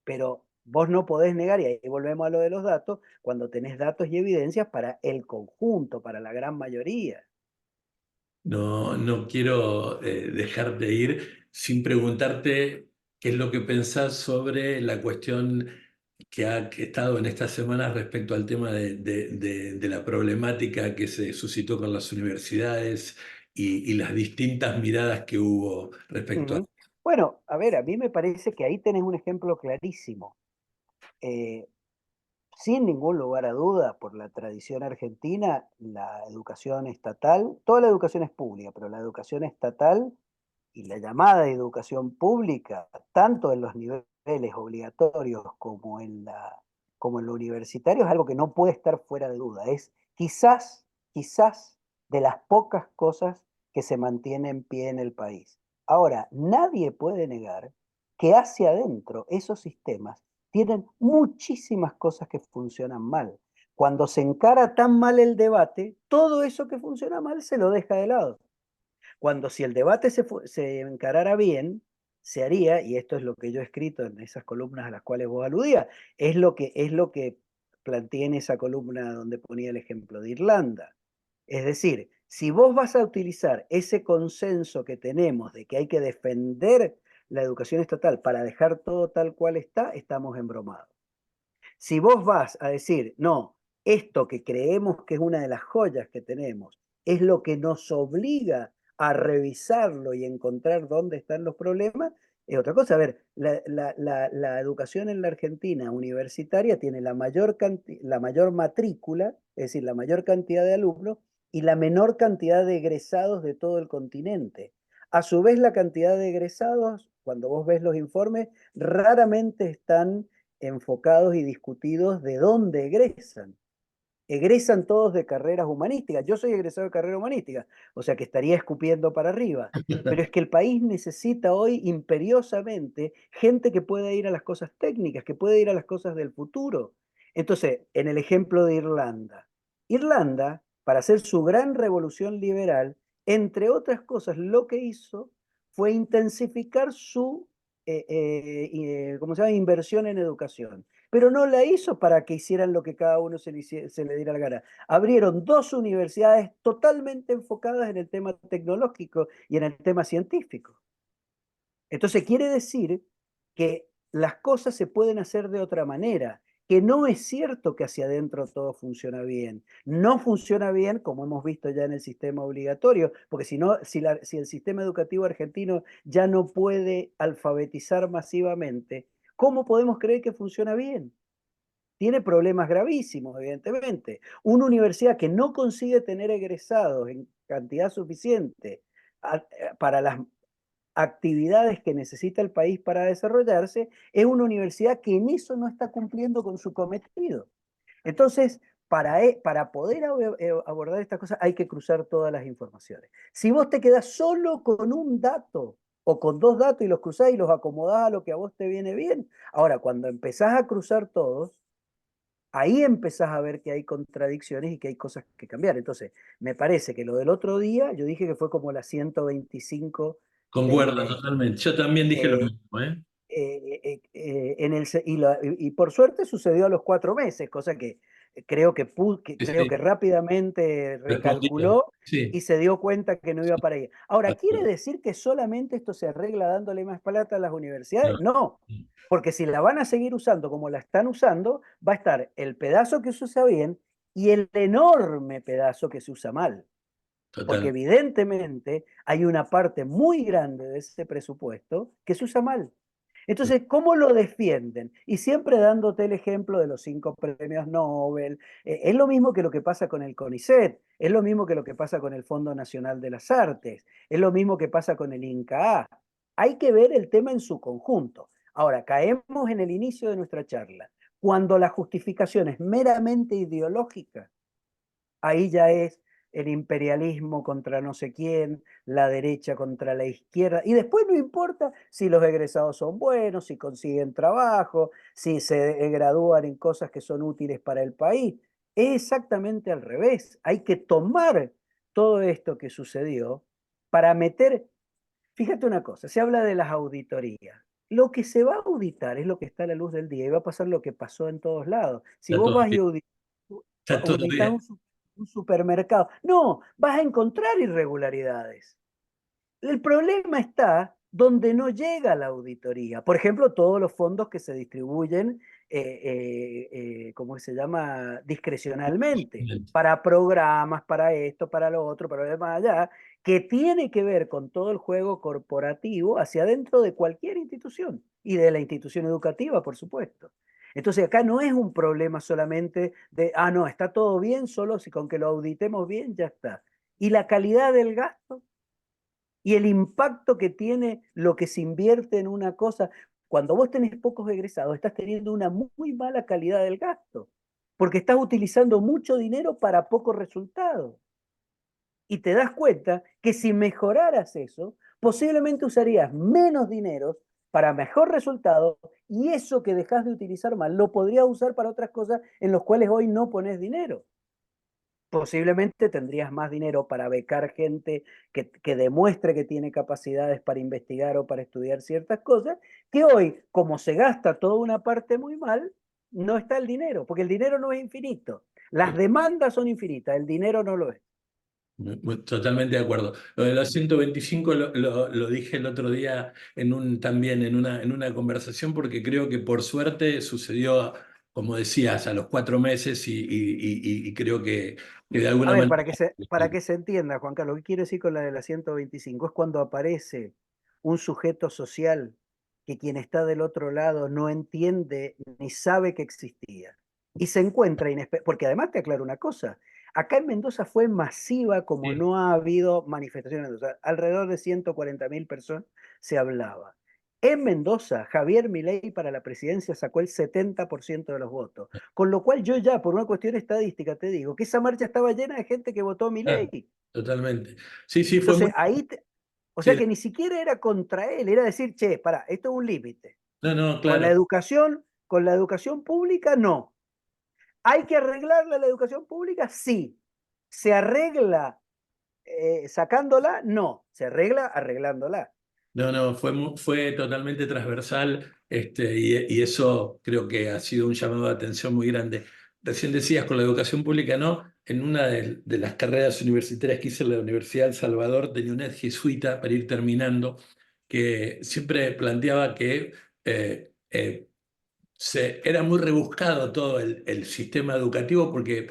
pero vos no podés negar, y ahí volvemos a lo de los datos, cuando tenés datos y evidencias para el conjunto, para la gran mayoría. No, no quiero dejar de ir sin preguntarte qué es lo que pensás sobre la cuestión que ha estado en estas semanas respecto al tema de la problemática que se suscitó con las universidades y las distintas miradas que hubo respecto a... Ujú. Bueno, a ver, a mí me parece que ahí tenés un ejemplo clarísimo. Eh, Sin ningún lugar a duda, por la tradición argentina, la educación estatal, toda la educación es pública, pero la educación estatal y la llamada educación pública, tanto en los niveles obligatorios como en lo universitario, es algo que no puede estar fuera de duda. Es quizás de las pocas cosas que se mantiene en pie en el país. Ahora, nadie puede negar que hacia adentro esos sistemas tienen muchísimas cosas que funcionan mal. Cuando se encara tan mal el debate, todo eso que funciona mal se lo deja de lado. Cuando si el debate se encarara bien, se haría, y esto es lo que yo he escrito en esas columnas a las cuales vos aludías, es lo que planteé en esa columna donde ponía el ejemplo de Irlanda. Es decir, si vos vas a utilizar ese consenso que tenemos de que hay que defender la educación estatal para dejar todo tal cual está, estamos embromados. Si vos vas a decir, no, esto que creemos que es una de las joyas que tenemos, es lo que nos obliga a revisarlo y encontrar dónde están los problemas, es otra cosa. A ver, la educación en la Argentina universitaria tiene la mayor matrícula, es decir, la mayor cantidad de alumnos y la menor cantidad de egresados de todo el continente. A su vez, la cantidad de egresados, cuando vos ves los informes, raramente están enfocados y discutidos de dónde egresan. Egresan todos de carreras humanísticas. Yo soy egresado de carrera humanística, o sea que estaría escupiendo para arriba. Pero es que el país necesita hoy imperiosamente gente que pueda ir a las cosas técnicas, que pueda ir a las cosas del futuro. Entonces, en el ejemplo de Irlanda, Irlanda, para hacer su gran revolución liberal, entre otras cosas, lo que hizo fue intensificar su ¿cómo se llama? Inversión en educación. Pero no la hizo para que hicieran lo que cada uno se le diera la gana. Abrieron dos universidades totalmente enfocadas en el tema tecnológico y en el tema científico. Entonces quiere decir que las cosas se pueden hacer de otra manera, que no es cierto que hacia adentro todo funciona bien. No funciona bien, como hemos visto ya en el sistema obligatorio, porque si no, si el sistema educativo argentino ya no puede alfabetizar masivamente, ¿cómo podemos creer que funciona bien? Tiene problemas gravísimos, evidentemente. Una universidad que no consigue tener egresados en cantidad suficiente para las actividades que necesita el país para desarrollarse, es una universidad que en eso no está cumpliendo con su cometido. Entonces, para poder abordar estas cosas hay que cruzar todas las informaciones. Si vos te quedás solo con un dato o con dos datos y los cruzás y los acomodás a lo que a vos te viene bien, ahora cuando empezás a cruzar todos, ahí empezás a ver que hay contradicciones y que hay cosas que cambiar. Entonces, me parece que lo del otro día, yo dije que fue como la 125 del Concuerdo INEGI. totalmente. Yo también dije lo Eh, mismo, ¿eh? y por suerte sucedió a los 4 meses, cosa que Sí, creo que sí, rápidamente respondido. recalculó y Sí, se dio cuenta que no iba sí, para ahí. Ahora, de ¿quiere acuerdo. decir que solamente esto se arregla dándole más plata a las No, universidades? No, porque si la van a seguir usando como la están usando, va a estar el pedazo que se usa bien y el enorme pedazo que se usa mal, porque total. evidentemente hay una parte muy grande de ese presupuesto que se usa mal. Entonces, ¿cómo lo defienden? Y siempre dándote el ejemplo de los 5 premios Nobel. Es lo mismo que lo que pasa con el CONICET, es lo mismo que lo que pasa con el Fondo Nacional de las Artes, es lo mismo que pasa con el INCA. Hay que ver el tema en su conjunto. Ahora, caemos en el inicio de nuestra charla. Cuando la justificación es meramente ideológica, ahí ya es el imperialismo contra no sé quién, la derecha contra la izquierda, y después no importa si los egresados son buenos, si consiguen trabajo, si se gradúan en cosas que son útiles para el país. Es exactamente al revés. Hay que tomar todo esto que sucedió para meter, fíjate una cosa, se habla de las auditorías. Lo que se va a auditar es lo que está a la luz del día y va a pasar lo que pasó en todos lados. Si Está vos todo vas y bien. Está todo auditas bien. un supermercado, no, vas a encontrar irregularidades. El problema está donde no llega la auditoría. Por ejemplo, todos los fondos que se distribuyen, ¿cómo se llama? Discrecionalmente, para programas, para esto, para lo otro, para lo demás allá, que tiene que ver con todo el juego corporativo hacia adentro de cualquier institución y de la institución educativa, por supuesto. Entonces acá no es un problema solamente de, no, está todo bien, solo si con que lo auditemos bien ya está. ¿Y la calidad del gasto? Y el impacto que tiene lo que se invierte en una cosa. Cuando vos tenés pocos egresados, estás teniendo una muy mala calidad del gasto, porque estás utilizando mucho dinero para pocos resultados. Y te das cuenta que si mejoraras eso, posiblemente usarías menos dinero para mejor resultado y eso que dejas de utilizar mal lo podrías usar para otras cosas en las cuales hoy no pones dinero. Posiblemente tendrías más dinero para becar gente que demuestre que tiene capacidades para investigar o para estudiar ciertas cosas, que hoy, como se gasta toda una parte muy mal, no está el dinero, porque el dinero no es infinito. Las demandas son infinitas, el dinero no lo es. Totalmente de acuerdo. Lo de los 125 lo dije el otro día también en una conversación porque creo que por suerte sucedió, como decías, a los 4 meses y creo que de A alguna ver, manera... para que se entienda, Juan Carlos, ¿qué quiero decir con la de la 125? Es cuando aparece un sujeto social que quien está del otro lado no entiende ni sabe que existía. Y se encuentra, porque además te aclaro una cosa, acá en Mendoza fue masiva como Sí, no ha habido manifestaciones en Mendoza. Alrededor de 140.000 personas se hablaba. En Mendoza, Javier Milei para la presidencia sacó el 70% de los votos. Con lo cual yo ya, por una cuestión estadística, te digo que esa marcha estaba llena de gente que votó a claro, Milei. totalmente. Sí, sí, fue muy... Entonces o sea Sí, que ni siquiera era contra él, era decir, che, pará, esto es un límite. no, no, Con claro. con la educación pública, no. ¿Hay que arreglarla la educación pública? Sí. ¿Se arregla sacándola? No. Se arregla arreglándola. No, no, fue totalmente transversal, y eso creo que ha sido un llamado de atención muy grande. Recién decías con la educación pública, ¿no? En una de las carreras universitarias que hice en la Universidad de El Salvador, tenía una jesuita para ir terminando, que siempre planteaba que era muy rebuscado todo el sistema educativo porque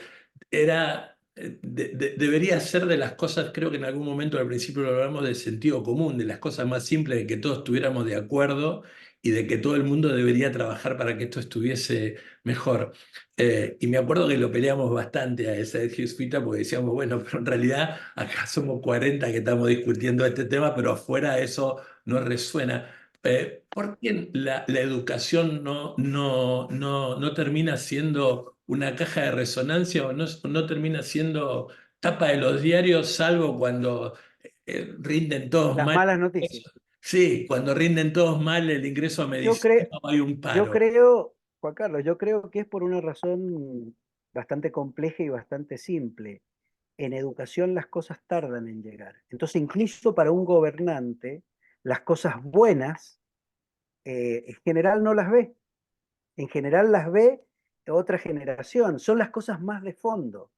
debería ser de las cosas, creo que en algún momento al principio lo hablamos de sentido común, de las cosas más simples, de que todos estuviéramos de acuerdo y de que todo el mundo debería trabajar para que esto estuviese mejor. Y me acuerdo que lo peleamos bastante a esa jesuita porque decíamos, bueno, pero en realidad acá somos 40 que estamos discutiendo este tema, pero afuera eso no resuena. ¿Por qué la educación no termina siendo una caja de resonancia o no termina siendo tapa de los diarios, salvo cuando rinden todos Las mal? malas noticias. Sí, cuando rinden todos mal el ingreso a Yo medicina creo, o hay un yo paro. creo, Juan Carlos, yo creo que es por una razón bastante compleja y bastante simple. En educación las cosas tardan en llegar. Entonces, incluso para un gobernante, las cosas buenas en general no las ve. En general las ve otra generación. Son las cosas más de fondo.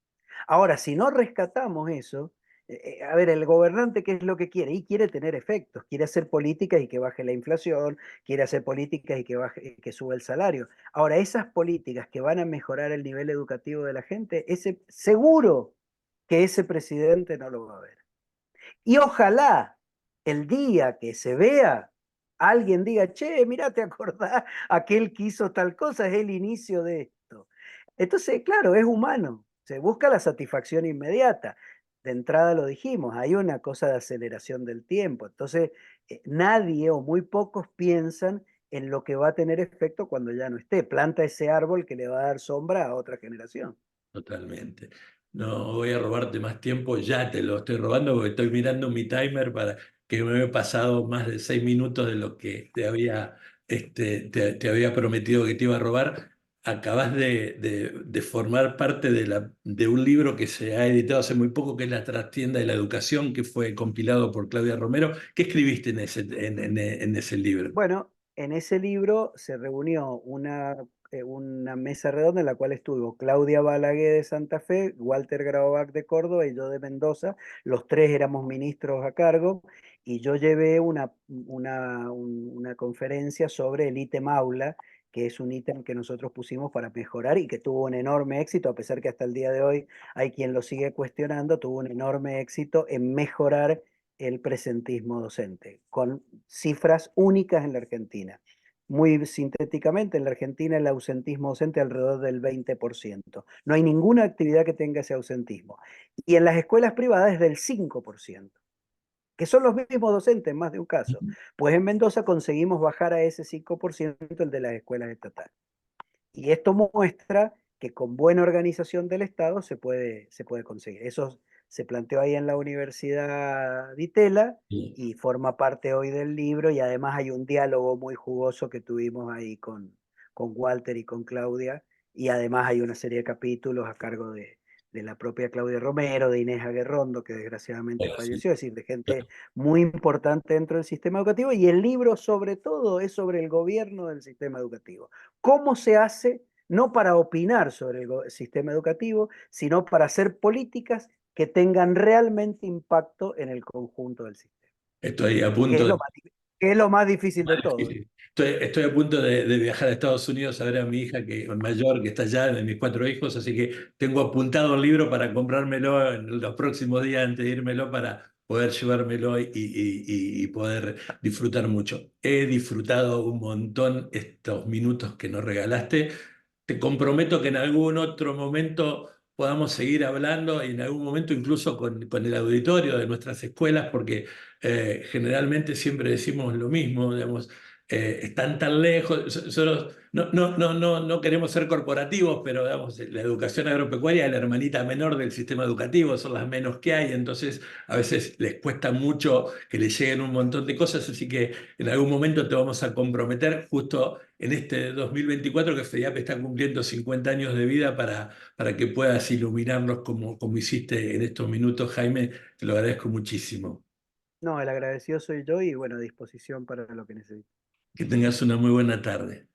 Ahora, si no rescatamos eso, a ver, el gobernante, ¿qué es lo que quiere? Y quiere tener efectos, quiere hacer políticas y que baje la inflación, quiere hacer políticas y que baje, que suba el salario. Ahora, esas políticas que van a mejorar el nivel educativo de la gente, seguro que ese presidente no lo va a ver. Y ojalá el día que se vea, alguien diga, che, mira, ¿te acordás? Aquel que hizo tal cosa, es el inicio de esto. Entonces, claro, es humano, se busca la satisfacción inmediata. De entrada lo dijimos, hay una cosa de aceleración del tiempo. Entonces, nadie o muy pocos piensan en lo que va a tener efecto cuando ya no esté. Planta ese árbol que le va a dar sombra a otra generación. Totalmente. No voy a robarte más tiempo, ya te lo estoy robando porque estoy mirando mi timer para que me he pasado más de 6 minutos de lo que te había prometido que te iba a robar. Acabas de formar parte de un libro que se ha editado hace muy poco, que es La Trastienda de la Educación, que fue compilado por Claudia Romero. ¿Qué escribiste en ese libro? Bueno, en ese libro se reunió una mesa redonda en la cual estuvo Claudia Balaguer de Santa Fe, Walter Graobac de Córdoba y yo de Mendoza. Los tres éramos ministros a cargo y yo llevé una conferencia sobre el ítem aula, que es un ítem que nosotros pusimos para mejorar y que tuvo un enorme éxito, a pesar que hasta el día de hoy hay quien lo sigue cuestionando, tuvo un enorme éxito en mejorar el presentismo docente, con cifras únicas en la Argentina. Muy sintéticamente, en la Argentina el ausentismo docente alrededor del 20%. No hay ninguna actividad que tenga ese ausentismo. Y en las escuelas privadas es del 5%, que son los mismos docentes en más de un caso. Pues en Mendoza conseguimos bajar a ese 5% el de las escuelas estatales. Y esto muestra que con buena organización del Estado se puede conseguir. Eso se planteó ahí en la Universidad de Itela Sí. y forma parte hoy del libro y además hay un diálogo muy jugoso que tuvimos ahí con Walter y con Claudia y además hay una serie de capítulos a cargo de la propia Claudia Romero, de Inés Aguerrondo, que desgraciadamente Bueno, sí, falleció, es decir, de gente muy importante dentro del sistema educativo y el libro sobre todo es sobre el gobierno del sistema educativo. ¿Cómo se hace? No para opinar sobre el sistema educativo, sino para hacer políticas que tengan realmente impacto en el conjunto del sistema, estoy a que punto es de... que es lo más difícil de todo, ¿eh? Difícil. Estoy a punto de viajar a Estados Unidos a ver a mi hija que mayor, que está allá, de mis 4 hijos, así que tengo apuntado el libro para comprármelo en los próximos días antes de írmelo para poder llevármelo y poder disfrutar mucho. He disfrutado un montón estos minutos que nos regalaste. Te comprometo que en algún otro momento podamos seguir hablando y en algún momento incluso con el auditorio de nuestras escuelas, porque generalmente siempre decimos lo mismo, digamos, están tan lejos, nosotros no queremos ser corporativos, pero digamos, la educación agropecuaria es la hermanita menor del sistema educativo, son las menos que hay, entonces a veces les cuesta mucho que les lleguen un montón de cosas, así que en algún momento te vamos a comprometer justo en este 2024 que FEDIAP está cumpliendo 50 años de vida para que puedas iluminarnos como hiciste en estos minutos, Jaime, te lo agradezco muchísimo. No, el agradecido soy yo y bueno, a disposición para lo que necesite. Que tengas una muy buena tarde.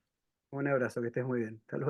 Un abrazo, que estés muy bien. Hasta luego.